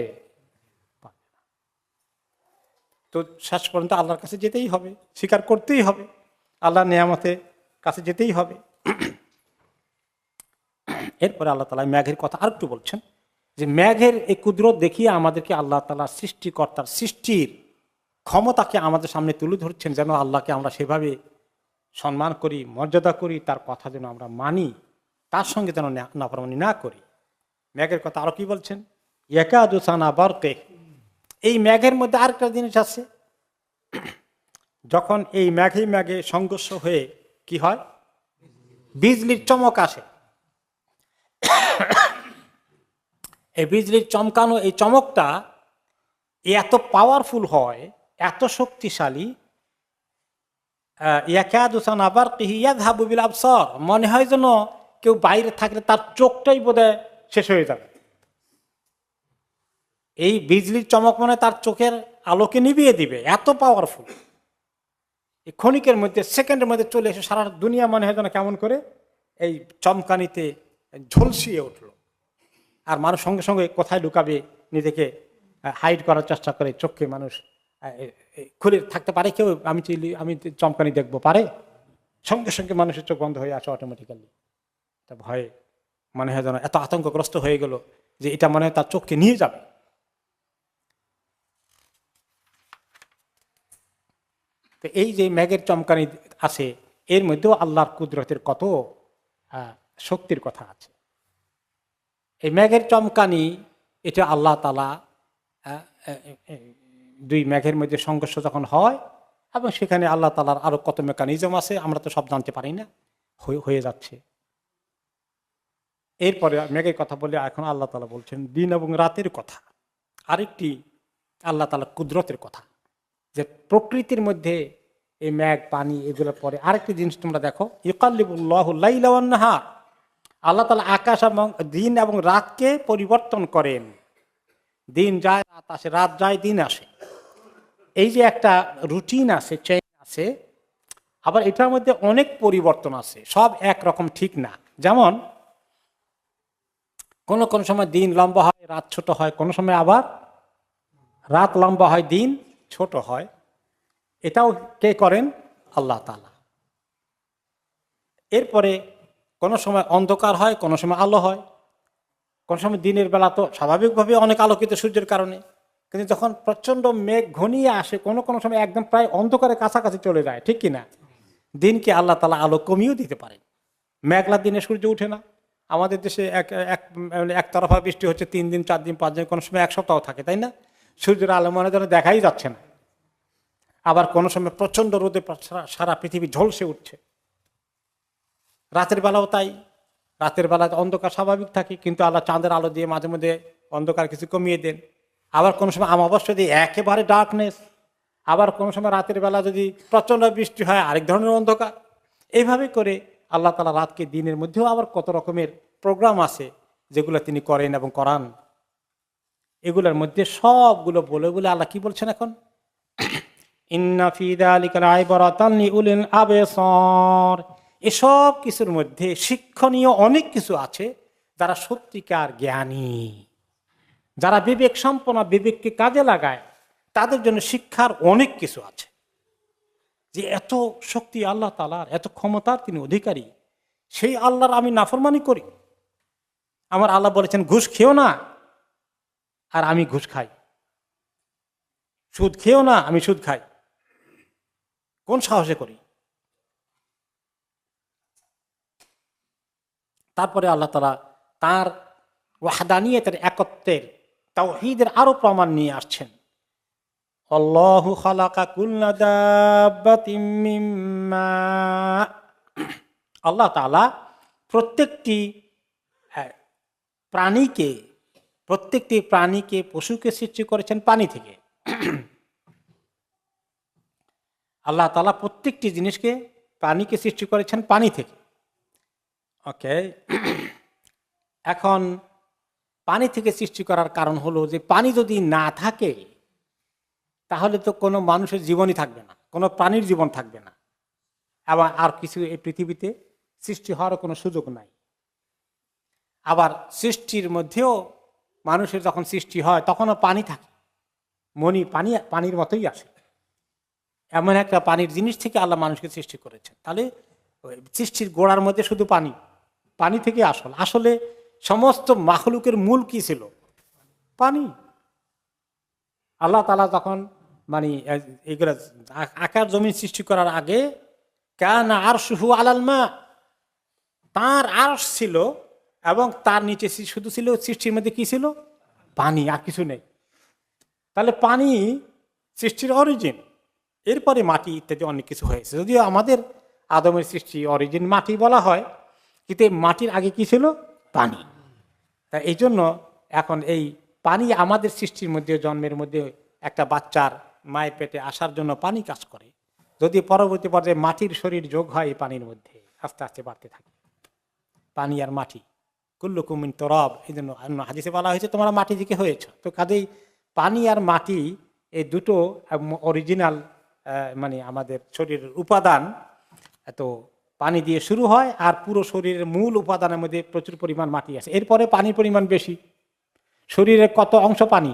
A: তো শেষ পর্যন্ত আল্লাহর কাছে যেতেই হবে, স্বীকার করতেই হবে, আল্লাহর নিয়ামতের কাছে যেতেই হবে। এরপরে আল্লাহ তাআলা মেঘের কথা আর একটু বলছেন, যে মেঘের এই কুদরত দেখিয়ে আমাদেরকে আল্লাহ তাআলা সৃষ্টিকর্তার সৃষ্টির ক্ষমতাকে আমাদের সামনে তুলে ধরছেন, যেন আল্লাহকে আমরা সেভাবে সম্মান করি, মর্যাদা করি, তার কথা যেন আমরা মানি, তার সঙ্গে যেন নাফরমানি না করি। মেঘের কথা আরো কি বলছেন? ইয়াকাদু সানা বারকে, এই মেঘের মধ্যে আরেকটা জিনিস আছে, যখন এই মেঘে সংঘর্ষ হয়ে কি হয়? বিজলির চমক আসে। এই বিজলির চমকানো, এই চমকটা এত পাওয়ারফুল হয়, এত শক্তিশালী, মনে হয় যেন কেউ বাইরে থাকলে তার চোখটাই বোধহয় শেষ হয়ে যাবে। এই বিজলির চমক মনে তার চোখের আলোকে নিভিয়ে দিবে, এত পাওয়ারফুল। এই ক্ষণিকের মধ্যে, সেকেন্ডের মধ্যে চলে এসে সারা দুনিয়া মনে হয় যেন কেমন করে এই চমকানিতে ঝলসিয়ে উঠলো। আর মানুষ সঙ্গে সঙ্গে কোথায় লুকাবে, নিজেকে হাইড করার চেষ্টা করে, চোখকে মানুষ খুলে থাকতে পারে কেউ? আমি চমকানি দেখবো পারে? সঙ্গে সঙ্গে মানুষের চোখ বন্ধ হয়ে আসে অটোমেটিক্যালি। এটা ভয়ে মনে হয় যেন এত আতঙ্কগ্রস্ত হয়ে গেল যে এটা মনে হয় তার চোখকে নিয়ে যাবে। তো এই যে মেঘের চমকানি আছে, এর মধ্যেও আল্লাহর কুদরতের কত শক্তির কথা আছে। এই মেঘের চমকানি এটা আল্লাহ তাআলা দুই মেঘের মধ্যে সংঘর্ষ যখন হয়, এবং সেখানে আল্লাহ তাআলার আরো কত মেকানিজম আছে আমরা তো সব জানতে পারি না, হয়ে যাচ্ছে। এরপরে মেঘের কথা বলে এখন আল্লাহ তাআলা বলছেন দিন এবং রাতের কথা, আরেকটি আল্লাহ তাআলার কুদরতের কথা, যে প্রকৃতির মধ্যে এই মেঘ পানি এগুলোর পরে আরেকটি জিনিস তোমরা দেখো, ইউকাল্লিবুল্লাহুল লাইলা ওয়ান নাহার, আল্লাহ তাআলা আকাশ এবং দিন এবং রাতকে পরিবর্তন করেন। দিন যায় রাত আসে, রাত যায় দিন আসে, এই যে একটা রুটিন আছে, চেইন আছে। আবার এটার মধ্যে অনেক পরিবর্তন আছে, সব একরকম ঠিক না। যেমন কোন কোন সময় দিন লম্বা হয় রাত ছোট হয়, কোন সময় আবার রাত লম্বা হয় দিন ছোট হয়। এটাও কে করেন? আল্লাহ তাআলা। এরপরে কোন সময় অন্ধকার হয়, কোন সময় আলো হয়, কোন সময় দিনের বেলা তো স্বাভাবিকভাবে অনেক আলোকিত সূর্যের কারণে, কিন্তু যখন প্রচন্ড মেঘ ঘনিয়ে আসে কোনো কোনো সময় একদম প্রায় অন্ধকারের কাছাকাছি চলে যায়, ঠিক কিনা? দিনকে আল্লাহ তাআলা আলো কমিয়েও দিতে পারেন। মেঘলার দিনে সূর্য উঠে না। আমাদের দেশে একতরফা বৃষ্টি হচ্ছে 3 দিন 4 দিন 5 দিন, কোনো সময় 1 সপ্তাহ থাকে, তাই না? সূর্যের আলো মনে যেন দেখাই যাচ্ছে না। আবার কোনো সময় প্রচন্ড রোদে সারা পৃথিবী ঝলসে উঠছে। রাতের বেলাও তাই, রাতের বেলা অন্ধকার স্বাভাবিক থাকে, কিন্তু আল্লাহ চাঁদের আলো দিয়ে মাঝে মধ্যে অন্ধকার কিছু কমিয়ে দেন। আবার কোনো সময় অমাবস্যা দিয়ে একেবারে ডার্কনেস, আবার কোনো সময় রাতের বেলা যদি প্রচন্ড বৃষ্টি হয় আরেক ধরনের অন্ধকার। এইভাবে করে আল্লাহ তাআলা রাতকে দিনের মধ্যেও আবার কত রকমের প্রোগ্রাম আছে যেগুলো তিনি করেন এবং করান। এগুলোর মধ্যে সবগুলো বলে বলে আল্লাহ কি বলছেন এখন, ইন্না ফি যালিকা লাইবরাতান লিউলিল আবসার, এসব কিছুর মধ্যে শিক্ষণীয় অনেক কিছু আছে। যারা সত্যিকার জ্ঞানী, যারা বিবেক সম্পন্ন, বিবেককে কাজে লাগায়, তাদের জন্য শিক্ষার অনেক কিছু আছে। যে এত শক্তি আল্লাহ তাআলার, এত ক্ষমতার তিনি অধিকারী, সেই আল্লাহর আমি নাফরমানি করি। আমার আল্লাহ বলেছেন ঘুষ খেও না, আর আমি ঘুষ খাই। সুদ খেও না, আমি সুদ খাই। কোন সাহসে করি? তারপরে আল্লাহ তাআলা তার ওয়াহদানিয়তের, একত্বের, তাওহীদের আরো প্রমাণ নিয়ে আসছেন। আল্লাহু খালাকা কুল্লা দাব্বাতিন মিম্মা, আল্লাহ তাআলা প্রত্যেকটি প্রাণীকে পশুকে সৃষ্টি করেছেন পানি থেকে। আল্লাহ তাআলা প্রত্যেকটি জিনিসকে, প্রাণীকে সৃষ্টি করেছেন পানি থেকে। ওকে, এখন পানি থেকে সৃষ্টি করার কারণ হলো যে পানি যদি না থাকে তাহলে তো কোনো মানুষের জীবনই থাকবে না, কোনো প্রাণীর জীবন থাকবে না, আবার আর কিছু এই পৃথিবীতে সৃষ্টি হওয়ার কোনো সুযোগ নাই। আবার সৃষ্টির মধ্যেও মানুষের যখন সৃষ্টি হয় তখনও পানি থাকে, পানির মতোই আসে। এমন একটা পানির জিনিস থেকে আল্লাহ মানুষকে সৃষ্টি করেছেন। তাহলে সৃষ্টির গোড়ার মধ্যে শুধু পানি থেকে আসলে সমস্ত মাখলুকের মূল কি ছিল? পানি। আল্লাহ তাআলা যখন এগুলা আকাশ জমিন সৃষ্টি করার আগে কানা আরশুহু আলাল মা, তার আরশ ছিল এবং তার নিচে শুধু ছিল, সৃষ্টির মধ্যে কি ছিল? পানি, আর কিছু নেই। তাহলে পানি সৃষ্টির অরিজিন, এরপরে মাটি ইত্যাদি অনেক কিছু হয়েছে। যদিও আমাদের আদমের সৃষ্টি অরিজিন মাটি বলা হয়, কিন্তু মাটির আগে কি ছিল? পানি। তা এই জন্য এখন এই পানি আমাদের সৃষ্টির মধ্যে, জন্মের মধ্যে একটা বাচ্চার মায়ের পেটে আসার জন্য পানি কাজ করে। যদি পরবর্তী পর্যায়ে মাটির শরীর যোগ হয় এই পানির মধ্যে, আস্তে আস্তে বাড়তে থাকে। পানি আর মাটি, কুল্লুকুম মিন তুরাব, এই জন্য হাদিসে বলা হয়েছে তোমরা মাটি থেকে হয়েছ। তো কাজেই পানি আর মাটি এই দুটো অরিজিনাল আমাদের শরীরের উপাদান। তো পানি দিয়ে শুরু হয়, আর পুরো শরীরের মূল উপাদানের মধ্যে প্রচুর পরিমাণ মাটি আছে। এরপরে পানির পরিমাণ বেশি। শরীরের কত অংশ পানি?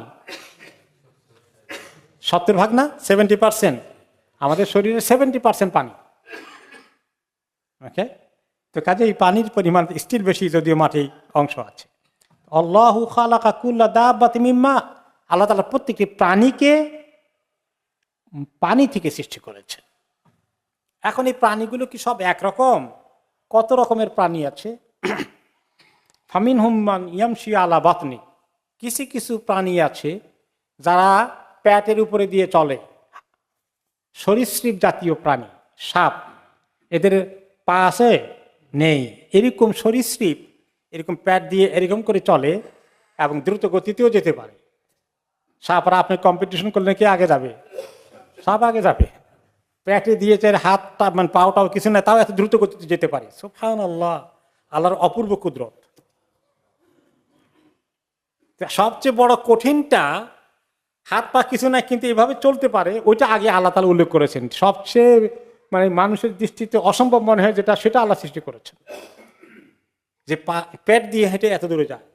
A: 70% না 70%? আমাদের শরীরে 70% পানি। ওকে, তো কাজে এই পানির পরিমাণ স্টিল বেশি, যদিও মাটি অংশ আছে। আল্লাহু খালাকা কুল্লা দাব্বাতিন মিম্মা, আল্লাহ তাআলা প্রত্যেকটি প্রাণীকে পানি থেকে সৃষ্টি করেছে। এখন এই প্রাণীগুলো কি সব একরকম? কত রকমের প্রাণী আছে? ফামিন হুম্মান ইয়ামশি আলা বাতনি, কিছু কিছু প্রাণী আছে যারা পেটের উপরে দিয়ে চলে, সরীসৃপ জাতীয় প্রাণী, সাপ, এদের পা আছে নেই, এরকম সরীসৃপ এরকম পেট দিয়ে এরকম করে চলে এবং দ্রুত গতিতেও যেতে পারে। সাপরা আপনি কম্পিটিশন করলে কে আগে যাবে? সাপ আগে যাবে। পেটে দিয়েছে, হাতটা মানে পাওটাও কিছু না, তাও এত দ্রুত গতিতে যেতে পারে। সুবহানাল্লাহ, আল্লাহর অপূর্ব কুদরত। সবচেয়ে বড় কঠিনটা হাত পা কিছু না, কিন্তু এভাবে চলতে পারে, ওইটা আগে আল্লাহ তাআলা উল্লেখ করেছেন। সবচেয়ে মানে মানুষের দৃষ্টিতে অসম্ভব মনে হয় যেটা, সেটা আল্লাহ সৃষ্টি করেছেন, যে পেট দিয়ে হেঁটে এত দূরে যায়।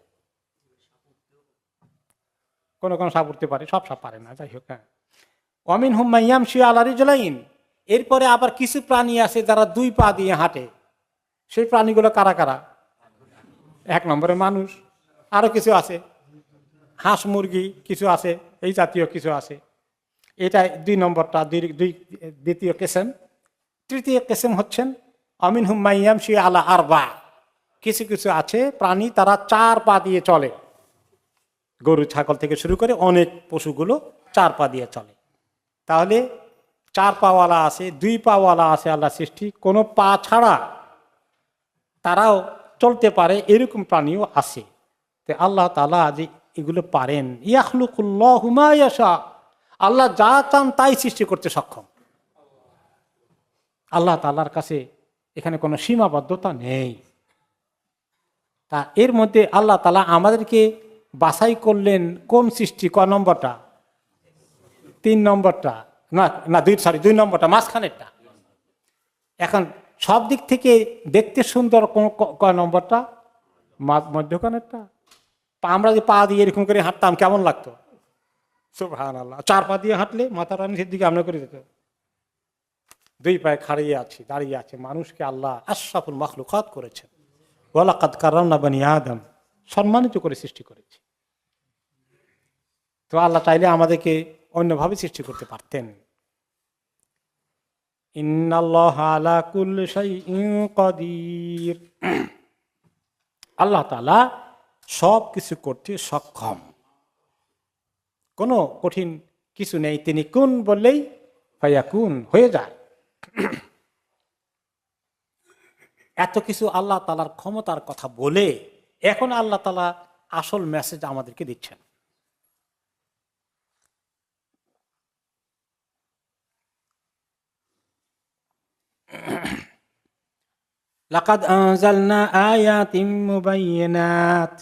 A: কোন কোন সাপ উঠতে পারে, সব সাপ পারে না, যাই হোক। হ্যাঁ, অমিন হুম্মা ইয়ামশি আলা রিজলাইন, এরপরে আবার কিছু প্রাণী আছে যারা দুই পা দিয়ে হাঁটে। সেই প্রাণীগুলো কারা কারা? এক নম্বরে মানুষ, আরো কিছু আছে, হাঁস মুরগি কিছু আছে, এই জাতীয় কিছু আছে। এটা দুই নম্বরটা, দ্বিতীয় কিসম। তৃতীয় কিসম হচ্ছেন অমিন হুম্মা ইয়ামশি আলা আরবা, কিছু কিছু আছে প্রাণী তারা চার পা দিয়ে চলে। গরু ছাগল থেকে শুরু করে অনেক পশুগুলো চার পা দিয়ে চলে। তাহলে চার পাওয়ালা আছে, দুই পাওয়ালা আছে আল্লাহ সৃষ্টি, কোনো পা ছাড়া তারাও চলতে পারে, এরকম প্রাণীও আছে। তো আল্লাহ তাআলা যে এগুলো পারেন, ইয়াখলুকুল্লাহু মা ইয়াশা, আল্লাহ যা চান তাই সৃষ্টি করতে সক্ষম। আল্লাহ তাআলার কাছে এখানে কোনো সীমাবদ্ধতা নেই। তা এর মধ্যে আল্লাহ তাআলা আমাদেরকে বাছাই করলেন কোন সৃষ্টি, ক নম্বরটা? 3 নম্বরটা, না 2 নম্বরটা, মাঝখানেরটা। এখন সব দিক থেকে দেখতে সুন্দর ক নম্বরটা? মধ্যখানেরটা। আমরা যে পা দিয়ে এরকম করে হাঁটতাম কেমন লাগতো? সুবহানাল্লাহ। 4 পা দিয়ে হাঁটলে মাথাটা নিচের দিকে আমরা করে দিত। 2 পায়ে খাড়িয়ে আছি, দাঁড়িয়ে আছে। মানুষকে আল্লাহ আশরাফুল মাখলুকাত করেছেন। ওয়ালাকাদ কাররামনা বানি আদম, সম্মানিত করে সৃষ্টি করেছে। তো আল্লাহ চাইলে আমাদেরকে অন্যভাবে সৃষ্টি করতে পারতেন। ইন্নাল্লাহা আলা কুল্লি শাইইন কাদির, আল্লাহ তাআলা সব কিছু করতে সক্ষম, কোনো কঠিন কিছু নেই। তিনি কুন বললেই ফায়াকুন, হয়ে যায়। এত কিছু আল্লাহ তাআলার ক্ষমতার কথা বলে এখন আল্লাহ তাআলা আসল মেসেজ আমাদেরকে দিচ্ছেন। লাকাদ আনজালনা আয়াতিম মুবাইয়িনাত,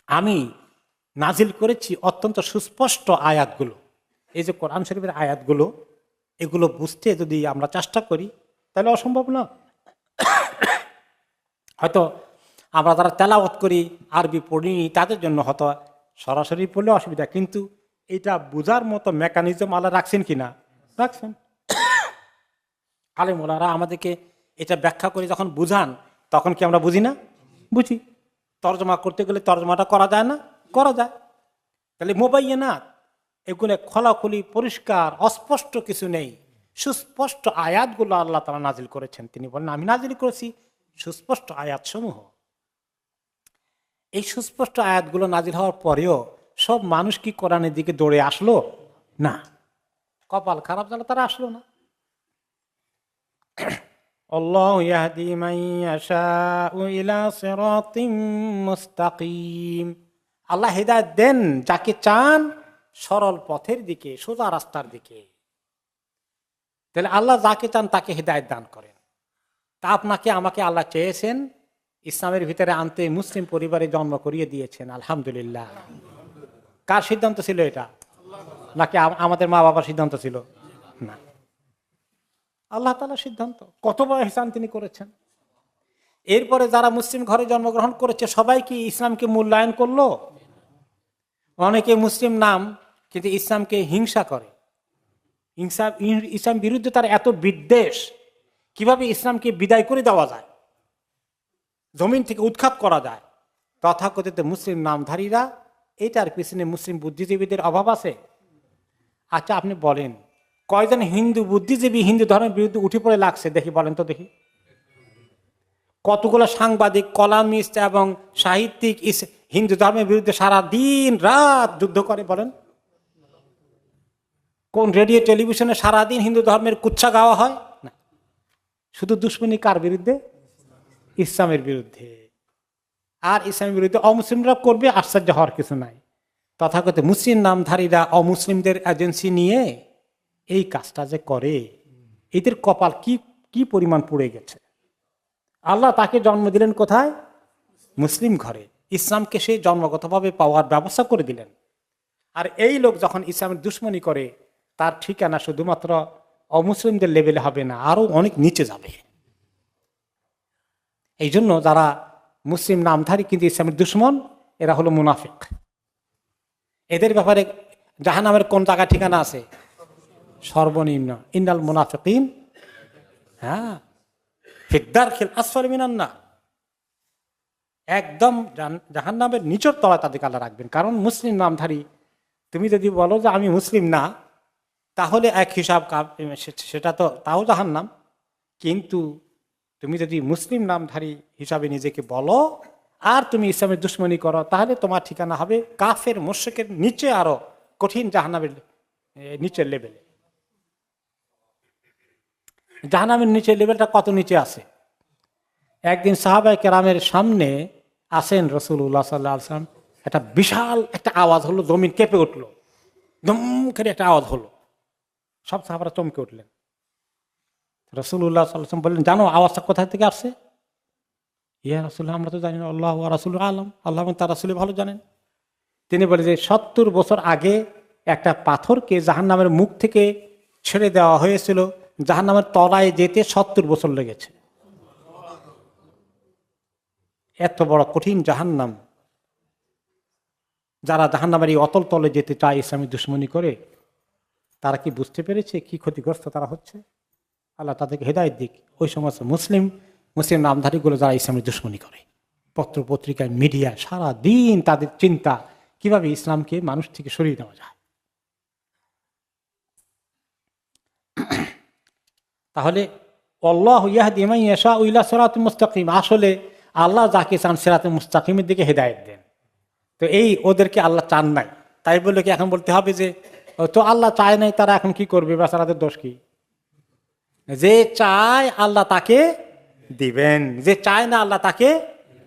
A: আমি নাজিল করেছি অত্যন্ত সুস্পষ্ট আয়াতগুলো। এই যে কোরআন শরীফের আয়াতগুলো, এগুলো বুঝতে যদি আমরা চেষ্টা করি তাহলে অসম্ভব না। হয়তো আমরা যারা তেলাওয়াত করি, আরবি পড়িনি, তাদের জন্য হয়তো সরাসরি পড়লে অসুবিধা, কিন্তু এটা বোঝার মতো মেকানিজম আল্লাহ রাখছেন কিনা? রাখছেন। আলেম ওলারা আমাদেরকে এটা ব্যাখ্যা করে যখন বুঝান, তখন কি আমরা বুঝি না? বুঝি। তর্জমা করতে গেলে তর্জমাটা করা যায় না? করা যায়। তাহলে মুবাইয়িনাত, এগুলো খোলাখুলি পরিষ্কার, অস্পষ্ট কিছু নেই, সুস্পষ্ট আয়াতগুলো আল্লাহ তাআলা নাজিল করেছেন। তিনি বলেন আমি নাজিল করেছি সুস্পষ্ট আয়াত সমূহ। এই সুস্পষ্ট আয়াতগুলো নাজিল হওয়ার পরেও সব মানুষ কি কোরআনের দিকে দৌড়ে আসলো? না, কপাল খারাপ যারা তারা আসলো না। আল্লাহু ইয়াহদি মান ইয়াশাউ ইলা সিরাতিম মুস্তাকিম, আল্লাহ হিদায়াত দেন যাকে চান সরল পথের দিকে, সোজা রাস্তার দিকে। তাহলে আল্লাহ যাকে চান তাকে হিদায়াত দান করেন। তা আপনাকে আমাকে আল্লাহ চেয়েছেন ইসলামের ভিতরে আনতে, মুসলিম পরিবারে জন্ম করিয়ে দিয়েছেন, আলহামদুলিল্লাহ। কার সিদ্ধান্ত ছিল এটা? নাকি আমাদের মা বাবার সিদ্ধান্ত ছিল? না, আল্লাহ তাআলার সিদ্ধান্ত। কত বড় ইহসান তিনি করেছেন। এরপরে যারা মুসলিম ঘরে জন্মগ্রহণ করেছে সবাই কি ইসলামকে মূল্যায়ন করলো? অনেকে মুসলিম নাম, কিন্তু ইসলামকে হিংসা করে। ইসলাম বিরুদ্ধে তার এত বিদ্বেষ, কিভাবে ইসলামকে বিদায় করে দেওয়া যায়, জমিন থেকে উৎখাত করা যায়। তথাকথিত মুসলিম নামধারীরা, এটার পিছনে মুসলিম বুদ্ধিজীবীদের অভাব আছে? আচ্ছা আপনি বলেন, কয়জন হিন্দু বুদ্ধিজীবী হিন্দু ধর্মের বিরুদ্ধে উঠে পড়ে লাগছে দেখি, বলেন তো দেখি। কতগুলো সাংবাদিক, কলামিস্ট এবং সাহিত্যিক হিন্দু ধর্মের বিরুদ্ধে সারা দিন রাত যুদ্ধ করে বলেন? কোন রেডিও টেলিভিশনে সারাদিন হিন্দু ধর্মের কুচ্ছা গাওয়া হয় না? শুধু দুশ্মনী কার বিরুদ্ধে? ইসলামের বিরুদ্ধে। আর ইসলামের বিরুদ্ধে অমুসলিমরা করবে, আশ্চর্য হওয়ার কিছু নাই। তথাকথিত মুসলিম নামধারীরা অমুসলিমদের এজেন্সি নিয়ে এই কাজটা যে করে, এদের কপাল কি কি পরিমাণ পুড়ে গেছে। আল্লাহ তাকে জন্ম দিলেন কোথায়? মুসলিম ঘরে। ইসলামকে সে জন্মগতভাবে পাওয়ার ব্যবস্থা করে দিলেন। আর এই লোক যখন ইসলামের দুশ্মনী করে, তার ঠিকানা শুধুমাত্র অমুসলিমদের লেভেলে হবে না, আরো অনেক নিচে যাবে। এই জন্য যারা মুসলিম নামধারী কিন্তু ইসলামের দুশ্মন, এরা হলো মুনাফিক। এদের ব্যাপারে জাহান্নামের কোন জায়গা ঠিকানা আছে? সর্বনিম্ন। ইন্নাল মুনাফিকিন ফিদ্দারকিল আসফালি মিনান নার, একদম জাহান্নামের নিচের তলায় তাদেরকে আল্লাহ রাখবেন। কারণ মুসলিম নামধারী, তুমি যদি বলো যে আমি মুসলিম না, তাহলে এক হিসাব, সেটা তো তাও জাহান্নাম। কিন্তু তুমি যদি মুসলিম নামধারী হিসাবে নিজেকে বলো আর তুমি ইসলামের দুশ্মনী করো, তাহলে তোমার ঠিকানা হবে কাফের মুশরিকের নিচে, আরো কঠিন জাহান্নামের নিচের লেভেলে। জাহান্নামের নিচের লেভেলটা কত নিচে আছে? একদিন সাহাবায়ে কেরামের সামনে আসেন রাসূলুল্লাহ সাল্লাল্লাহু আলাইহি ওয়াসাল্লাম, একটা বিশাল একটা আওয়াজ হলো, জমিন কেঁপে উঠলো, ধুম করে একটা আওয়াজ হলো, সব সাহাবারা চমকে উঠলেন। রাসূলুল্লাহ সাল্লাল্লাহু আলাইহি ওয়াসাল্লাম বললেন, জানো আওয়াজটা কোথা থেকে আসছে? ইয়া রাসূলুল্লাহ, আমরা তো জানি না, আল্লাহ ওয়া রাসূলুহু আলাম, আল্লাহ এবং তার রাসূল ভালো জানেন। তিনি বলেন যে 70 বছর আগে একটা পাথরকে জাহান্নামের মুখ থেকে ছেড়ে দেওয়া হয়েছিল, জাহান্নামের তলায় যেতে 70 বছর লেগেছে। এত বড় কঠিন জাহান্নাম, যারা জাহান্নামের এই অতল তলে যেতে চায়, ইসলামী দুশ্মনী করে, তারা কি বুঝতে পেরেছে কি ক্ষতিগ্রস্ত তারা হচ্ছে? আল্লাহ তাদেরকে হেদায়েত দিক। ওই সমস্ত মুসলিম নামধারীগুলো যারা ইসলামের দুশ্মনী করে, পত্র পত্রিকায়, মিডিয়া, সারা দিন তাদের চিন্তা কিভাবে ইসলামকে মানুষ থেকে সরিয়ে দেওয়া যায়। তাহলে আল্লাহু ইয়াহদি মান ইয়াশাউ ইলা সিরাতিল মুস্তাকিম, আসলে আল্লাহ যাকে চান সিরাতুল মুস্তাকিমের দিকে হেদায়েত দেন। তো এই ওদেরকে আল্লাহ চান নাই, তাই বলে কি এখন বলতে হবে যে তো আল্লাহ চায় নাই, তারা এখন কি করবে, বেচারাদের দোষ কি? যে চায় আল্লাহ তাকে দিবেন, যে চায় না আল্লাহ তাকে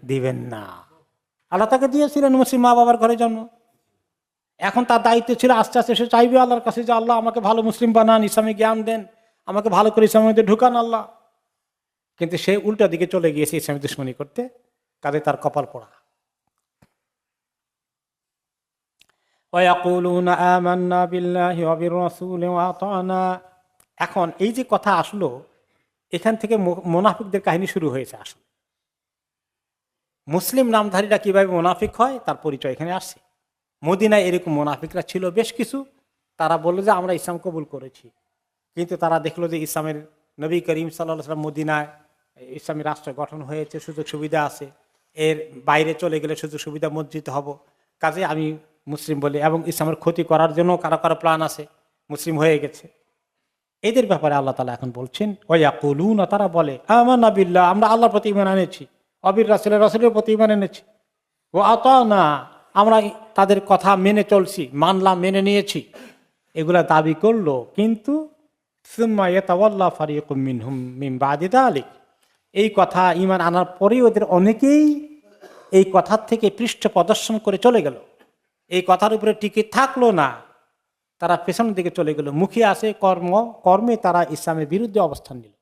A: দিবেন না। আল্লাহ তাকে দিয়েছিলেন মুসলিম মা বাবার ঘরে জন্ম, এখন তার দায়িত্ব ছিল আস্তে আস্তে সে চাইবে আল্লাহর কাছে যে আল্লাহ আমাকে ভালো মুসলিম বানান, ইসলামে জ্ঞান দেন, আমাকে ভালো করে ইসলামের মধ্যে ঢুকান আল্লাহ। কিন্তু সে উল্টা দিকে চলে গিয়েছে ইসলামের দুশ্মনী করতে, কাজে তার কপাল পোড়া। ওয়ায়াকুলুনা আমান্না বিল্লাহি ওয়া বির-রাসূলি ওয়া আতানা। এখন এই যে কথা আসলো, এখান থেকে মুনাফিকদের কাহিনী শুরু হয়েছে। আসলে মুসলিম নামধারীরা কিভাবে মুনাফিক হয় তার পরিচয় এখানে আসছে। মদিনায় এরকম মুনাফিকরা ছিল বেশ কিছু, তারা বলল যে আমরা ইসলাম কবুল করেছি, কিন্তু তারা দেখলো যে ইসলামের নবী করিম সাল্লাল্লাহু আলাইহি ওয়াসাল্লাম মদিনায় ইসলামী রাষ্ট্র গঠন হয়েছে, সুযোগ সুবিধা আছে, এর বাইরে চলে গেলে সুযোগ সুবিধা বঞ্চিত হব, কাজে আমি মুসলিম বলি, এবং ইসলামের ক্ষতি করার জন্য কারো কারো প্ল্যান আছে, মুসলিম হয়ে গেছে। এদের ব্যাপারে আল্লাহ তাআলা এখন বলছেন, ওয়ায়াকুলুনা, তারা বলে, আমান্না বিল্লাহ, আমরা আল্লাহর প্রতি ঈমান এনেছি, অবির রাসূলের প্রতি ঈমান এনেছি, ওয়া আতানা, আমরা তাদের কথা মেনে চলছি, মানলাম, মেনে নিয়েছি, এগুলা দাবি করলো। কিন্তু সুম্মা ইয়াতাওয়াল্লা ফারিকুম মিনহুম মিন বাদি যালিক, এই কথা ঈমান আনার পরেই ওদের অনেকেই এই কথার থেকে পৃষ্ঠ প্রদর্শন করে চলে গেল, এই কথার উপরে টিকে থাকলো না, তারা পেছনের দিকে চলে গেল, মুখে আসে, কর্মে তারা ইসলামের বিরুদ্ধে অবস্থান নিল।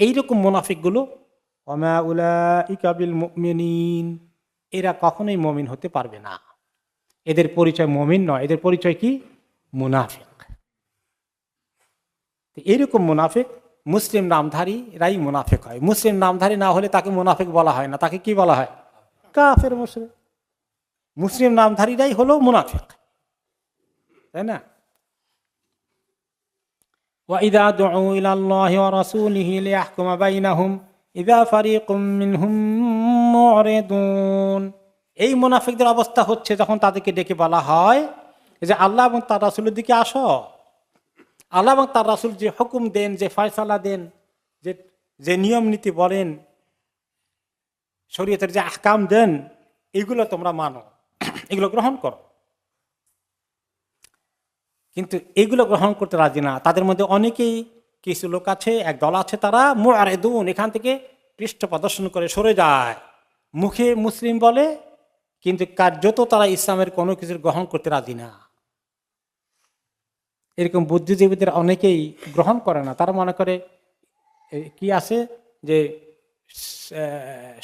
A: এইরকম মুনাফিকগুলো ওমা উলাইকা বিল মুমিনিন, এরা কখনোই মুমিন হতে পারবে না। এদের পরিচয় মুমিন নয়, এদের পরিচয় কি? মুনাফিক। এইরকম মুনাফিক মুসলিম নামধারীরাই মুনাফিক হয়। মুসলিম নামধারী না হলে তাকে মুনাফিক বলা হয় না, তাকে কি বলা হয়? কাফের মুশরিক। মুসলিম নামধারীরাই হলো মুনাফিক, তাই না? وَإِذَا دُعُوا إِلَى اللَّهِ وَرَسُولِهِ لِيَحْكُمَ بَيْنَهُمْ إِذَا فَرِيقٌ مِّنْهُمْ مُعْرِضُونَ। এই মুনাফিকদের অবস্থা হচ্ছে যখন তাদেরকে ডেকে বলা হয় যে আল্লাহ এবং তার রাসূলের দিকে আসো, আল্লাহ এবং তার রাসূল যে হুকুম দেন, যে ফয়সালা দেন, যে নিয়ম নীতি বলেন, শরীয়তের যে আহকাম দেন, এগুলো তোমরা মানো, এগুলো গ্রহণ করো। কিন্তু এগুলো গ্রহণ করতে রাজি না। তাদের মধ্যে অনেকেই, কিছু লোক আছে, এক দল আছে, তারা মুআরিদুন, এখান থেকে পৃষ্ঠ প্রদর্শন করে সরে যায়। মুখে মুসলিম বলে, কিন্তু কার্যত তারা ইসলামের কোনো কিছু গ্রহণ করতে রাজি না। এরকম বুদ্ধিজীবীদের অনেকেই গ্রহণ করে না। তারা মনে করে কি আছে যে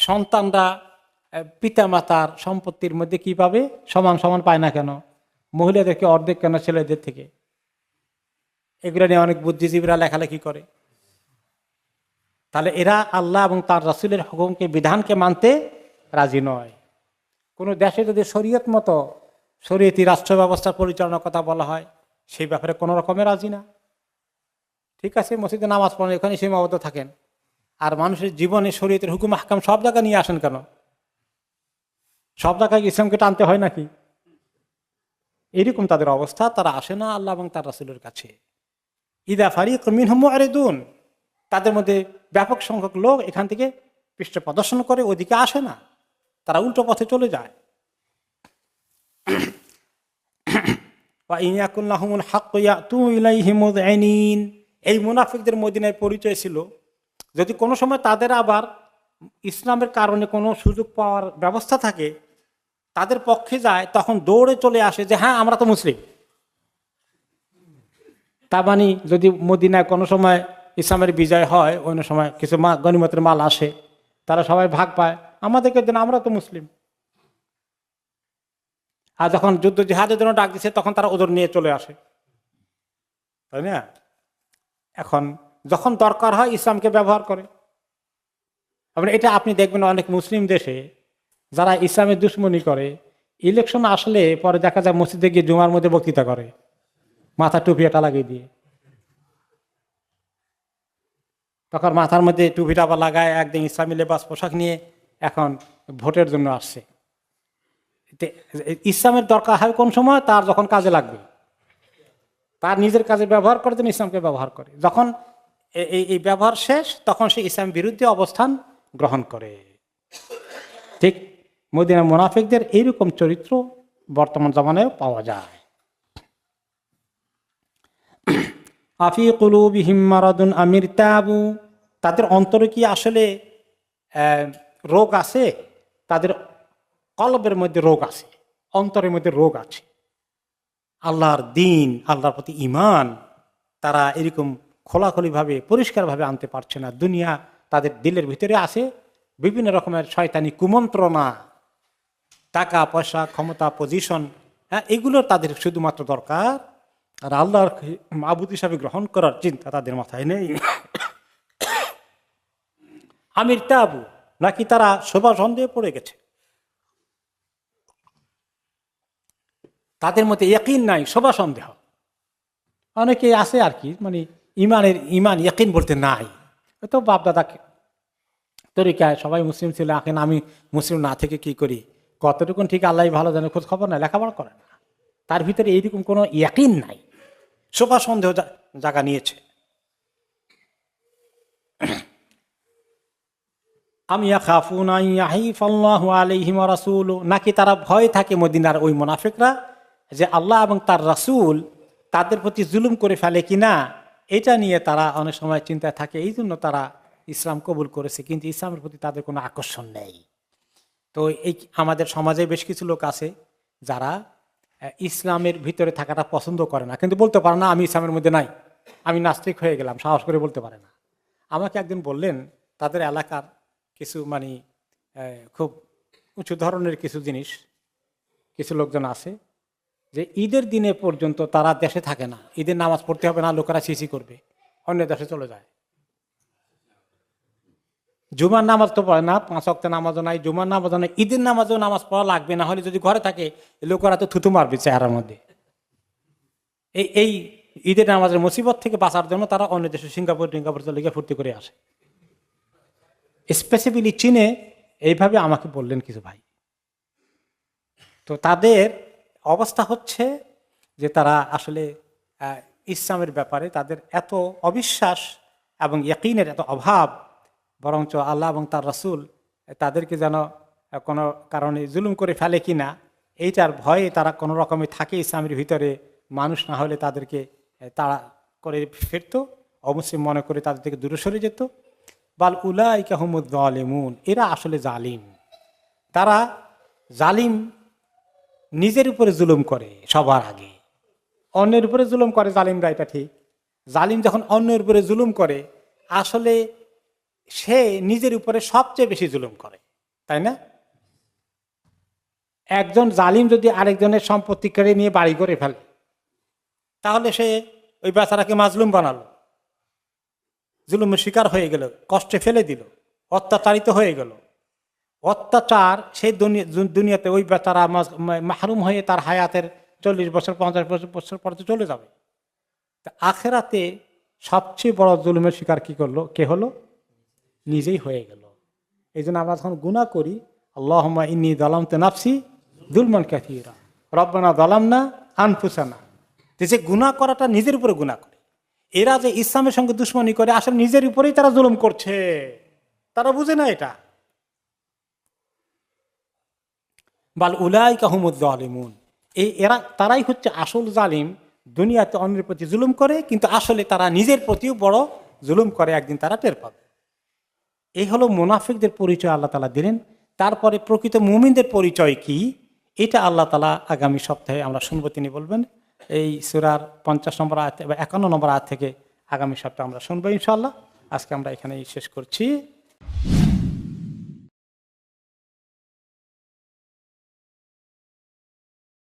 A: সন্তানরা পিতা মাতার সম্পত্তির মধ্যে কি পাবে, সমান সমান পায় না কেন, মহিলাদেরকে অর্ধেক কেন ছেলেদের থেকে। এগুলো নিয়ে অনেক বুদ্ধিজীবীরা লেখালেখি করে। তাহলে এরা আল্লাহ এবং তার রাসূলের হুকুমকে, বিধানকে মানতে রাজি নয়। কোনো দেশে যদি শরীয়ত মতো শরীয়তি রাষ্ট্র ব্যবস্থা পরিচালনার কথা বলা হয়, সেই ব্যাপারে কোনো রকমের রাজি না। ঠিক আছে, মসজিদে নামাজ পড়েন, এখানে সীমাবদ্ধ থাকেন, আর মানুষের জীবনে শরীয়তের হুকুম আহকাম সব জায়গায় নিয়ে আসেন কেন? সব জায়গায় ইসলামকে টানতে হয় নাকি? এরকম তাদের অবস্থা, তারা আসে না আল্লাহ এবং তার রাসূলের কাছে। ইদা ফারিকুম মিনহুম মুআরিদুন, তাদের মধ্যে ব্যাপক সংখ্যক লোক এখান থেকে পৃষ্ঠ প্রদর্শন করে, ওদিকে আসে না, তারা উল্টো পথে চলে যায়। এই মুনাফিকদের মদিনায় পরিচয় ছিল, যদি কোনো সময় তাদের আবার ইসলামের কারণে কোনো সুযোগ পাওয়ার ব্যবস্থা থাকে, তাদের পক্ষে যায়, তখন দৌড়ে চলে আসে যে হ্যাঁ আমরা তো মুসলিম। তা মানে যদি মদিনায় কোনো সময় ইসলামের বিজয় হয়, অন্য সময় কিছু গনিমতের মাল আসে, তারা সবাই ভাগ পায়, আমাদেরকে দেন, আমরা তো মুসলিম। আর যখন যুদ্ধ জিহাদের জন্য ডাক দিচ্ছে, তখন তারা ওদের নিয়ে চলে আসে, তাই না? এখন যখন দরকার হয় ইসলামকে ব্যবহার করে। এটা আপনি দেখবেন অনেক মুসলিম দেশে যারা ইসলামের দুশ্মনী করে, ইলেকশন আসলে পরে দেখা যায় মসজিদে গিয়ে জুমার মধ্যে বক্তৃতা করে, মাথা টুপিটা লাগিয়ে দিয়ে। তখন মাথার মধ্যে টুপিটা আবার লাগায়, একদিন ইসলামী লেবাস পোশাক নিয়ে এখন ভোটের জন্য আসছে। ইসলামের দরকার হয় কোন সময়? তার যখন কাজে লাগবে, তার নিজের কাজে ব্যবহার করার জন্য ইসলামকে ব্যবহার করে। যখন এই ব্যবহার শেষ, তখন সে ইসলাম বিরুদ্ধে অবস্থান গ্রহণ করে। ঠিক মদিনা মুনাফিকদের এইরকম চরিত্র বর্তমান জামানায় পাওয়া যায়। আফি কুলুবিহিম মারাদুন আমির তাবু, তাদের অন্তরে কি আসলে রোগ আছে? তাদের কলবের মধ্যে রোগ আছে, অন্তরের মধ্যে রোগ আছে। আল্লাহর দিন, আল্লাহর প্রতি ঈমান তারা এরকম খোলাখুলিভাবে পরিষ্কারভাবে আনতে পারছে না। দুনিয়া তাদের দিলের ভিতরে আছে, বিভিন্ন রকমের শয়তানি কুমন্ত্রণা, টাকা পয়সা, ক্ষমতা, পজিশন, হ্যাঁ, এগুলোর তাদের শুধুমাত্র দরকার। আর আল্লাহর মাবুদ হিসাবে গ্রহণ করার চিন্তা তাদের মাথায় নেই। আমির তাবু, নাকি তারা শোভা সন্দেহে পড়ে গেছে, তাদের মধ্যে ইয়াকিন নাই, শোভা সন্দেহ। অনেকে আছে আর কি, ইমান ইয়াকিন বলতে নাই। তো বাপ দাদা তরিকায় সবাই মুসলিম ছিল, এখন আমি মুসলিম না থেকে কি করি, কতটুকুন ঠিক আল্লাহ ভালো জানে, খোঁজ খবর নাই, লেখাপড়া করে না, তার ভিতরে এইরকম কোনো ইয়াকিন নাই, শোভা সন্দেহ জায়গা নিয়েছে। নাকি তারা ভয় থাকে মদিনার ওই মুনাফিকরা যে আল্লাহ এবং তার রাসূল তাদের প্রতি জুলুম করে ফেলে কিনা, এটা নিয়ে তারা অনেক সময় চিন্তায় থাকে। এই জন্য তারা ইসলাম কবুল করেছে, কিন্তু ইসলামের প্রতি তাদের কোনো আকর্ষণ নেই। তো এই আমাদের সমাজে বেশ কিছু লোক আছে যারা ইসলামের ভিতরে থাকাটা পছন্দ করে না, কিন্তু বলতে পারে না আমি ইসলামের মধ্যে নাই, আমি নাস্তিক হয়ে গেলাম, সাহস করে বলতে পারে না। আমাকে একদিন বললেন, তাদের এলাকার কিছু খুব উঁচু ধরনের কিছু জিনিস, কিছু লোকজন আছে যে ঈদের দিনে পর্যন্ত তারা দেশে থাকে না, ঈদের নামাজ পড়তে হবে না, লোকেরা সিসি করবে, অন্য দেশে চলে যায়। জুমার নামাজ তো পড়ে না, 5 ওয়াক্ত নামাজও নাই, জুমার নামাজও নাই, ঈদের নামাজও নামাজ পড়া লাগবে না, হলে যদি ঘরে থাকে লোকেরা তো থুতু মারবে চেহারার মধ্যে। এই ঈদের নামাজের মুসিবত থেকে বাঁচার জন্য তারা অন্য দেশে সিঙ্গাপুর চলে গিয়ে ফুর্তি করে আসে। স্পেসিফিকলি চীনে এইভাবে আমাকে বললেন কিছু ভাই। তো তাদের অবস্থা হচ্ছে যে তারা আসলে ইসলামের ব্যাপারে তাদের এত অবিশ্বাস এবং ইয়াকিনের এত অভাব বরঞ্চ আল্লাহ এবং তার রাসূল তাদেরকে যেন কোনো কারণে জুলুম করে ফেলে কিনা এইটার ভয়ে তারা কোনো রকমে থাকে ইসলামের ভিতরে, মানুষ না হলে তাদেরকে তাড়া করে ফিরত, অমুসলিম মনে করে তাদের থেকে দূরে সরে যেত। বাল উলাইকা হুমুজ জালিমুন, এরা আসলে জালিম। তারা জালিম, নিজের উপরে জুলুম করে সবার আগে, অন্যের উপরে জুলুম করে জালিমরা, এটা ঠিক। জালিম যখন অন্যের উপরে জুলুম করে আসলে সে নিজের উপরে সবচেয়ে বেশি জুলুম করে, তাই না? একজন জালিম যদি আরেকজনের সম্পত্তি কেড়ে নিয়ে বাড়ি করে ফেলে, তাহলে সে ওই বেচারাকে মাজলুম বানালো, জুলুমের শিকার হয়ে গেল, কষ্টে ফেলে দিল, অত্যাচারিত হয়ে গেল। অত্যাচার সেই দুনিয়াতে ওই বেচারা মাহরুম হয়ে তার হায়াতের 40 বছর 50 বছর পরে চলে যাবে। আখেরাতে সবচেয়ে বড় জুলুমের শিকার কি করলো? কে হলো? নিজেই হয়ে গেল। এই জন্য আমরা যখন গুনাহ করি, আল্লাহুম্মা ইন্নী যালামতু নাফসি যুলমান কাসীরা রব্বানা যালামনা আনফুসানা, যে গুনাহ করাটা নিজের উপরে গুনাহ করে। এরা যে ইসলামের সঙ্গে দুশ্মনী করে আসলে নিজের উপরেই তারা জুলুম করছে, তারা বুঝে না এটা। বাল উলাইকা হুমুজ জালিমুন, এরা তারাই হচ্ছে আসল জালিম। দুনিয়াতে অন্যের প্রতি জুলুম করে, কিন্তু আসলে তারা নিজের প্রতিও বড় জুলুম করে, একদিন তারা টের পাবে। এই হলো মুনাফিকদের পরিচয় আল্লাহ তাআলা দিলেন। তারপরে প্রকৃত মুমিনদের পরিচয় কি, এটা আল্লাহ তাআলা আগামী সপ্তাহে আমরা শুনবো, তিনি বলবেন। এই সূরার 50 নম্বর আয়াত বা 51 নম্বর আয়াত থেকে আগামী সপ্তাহে আমরা শুনবো ইনশাআল্লাহ। আজকে আমরা এখানেই শেষ করছি।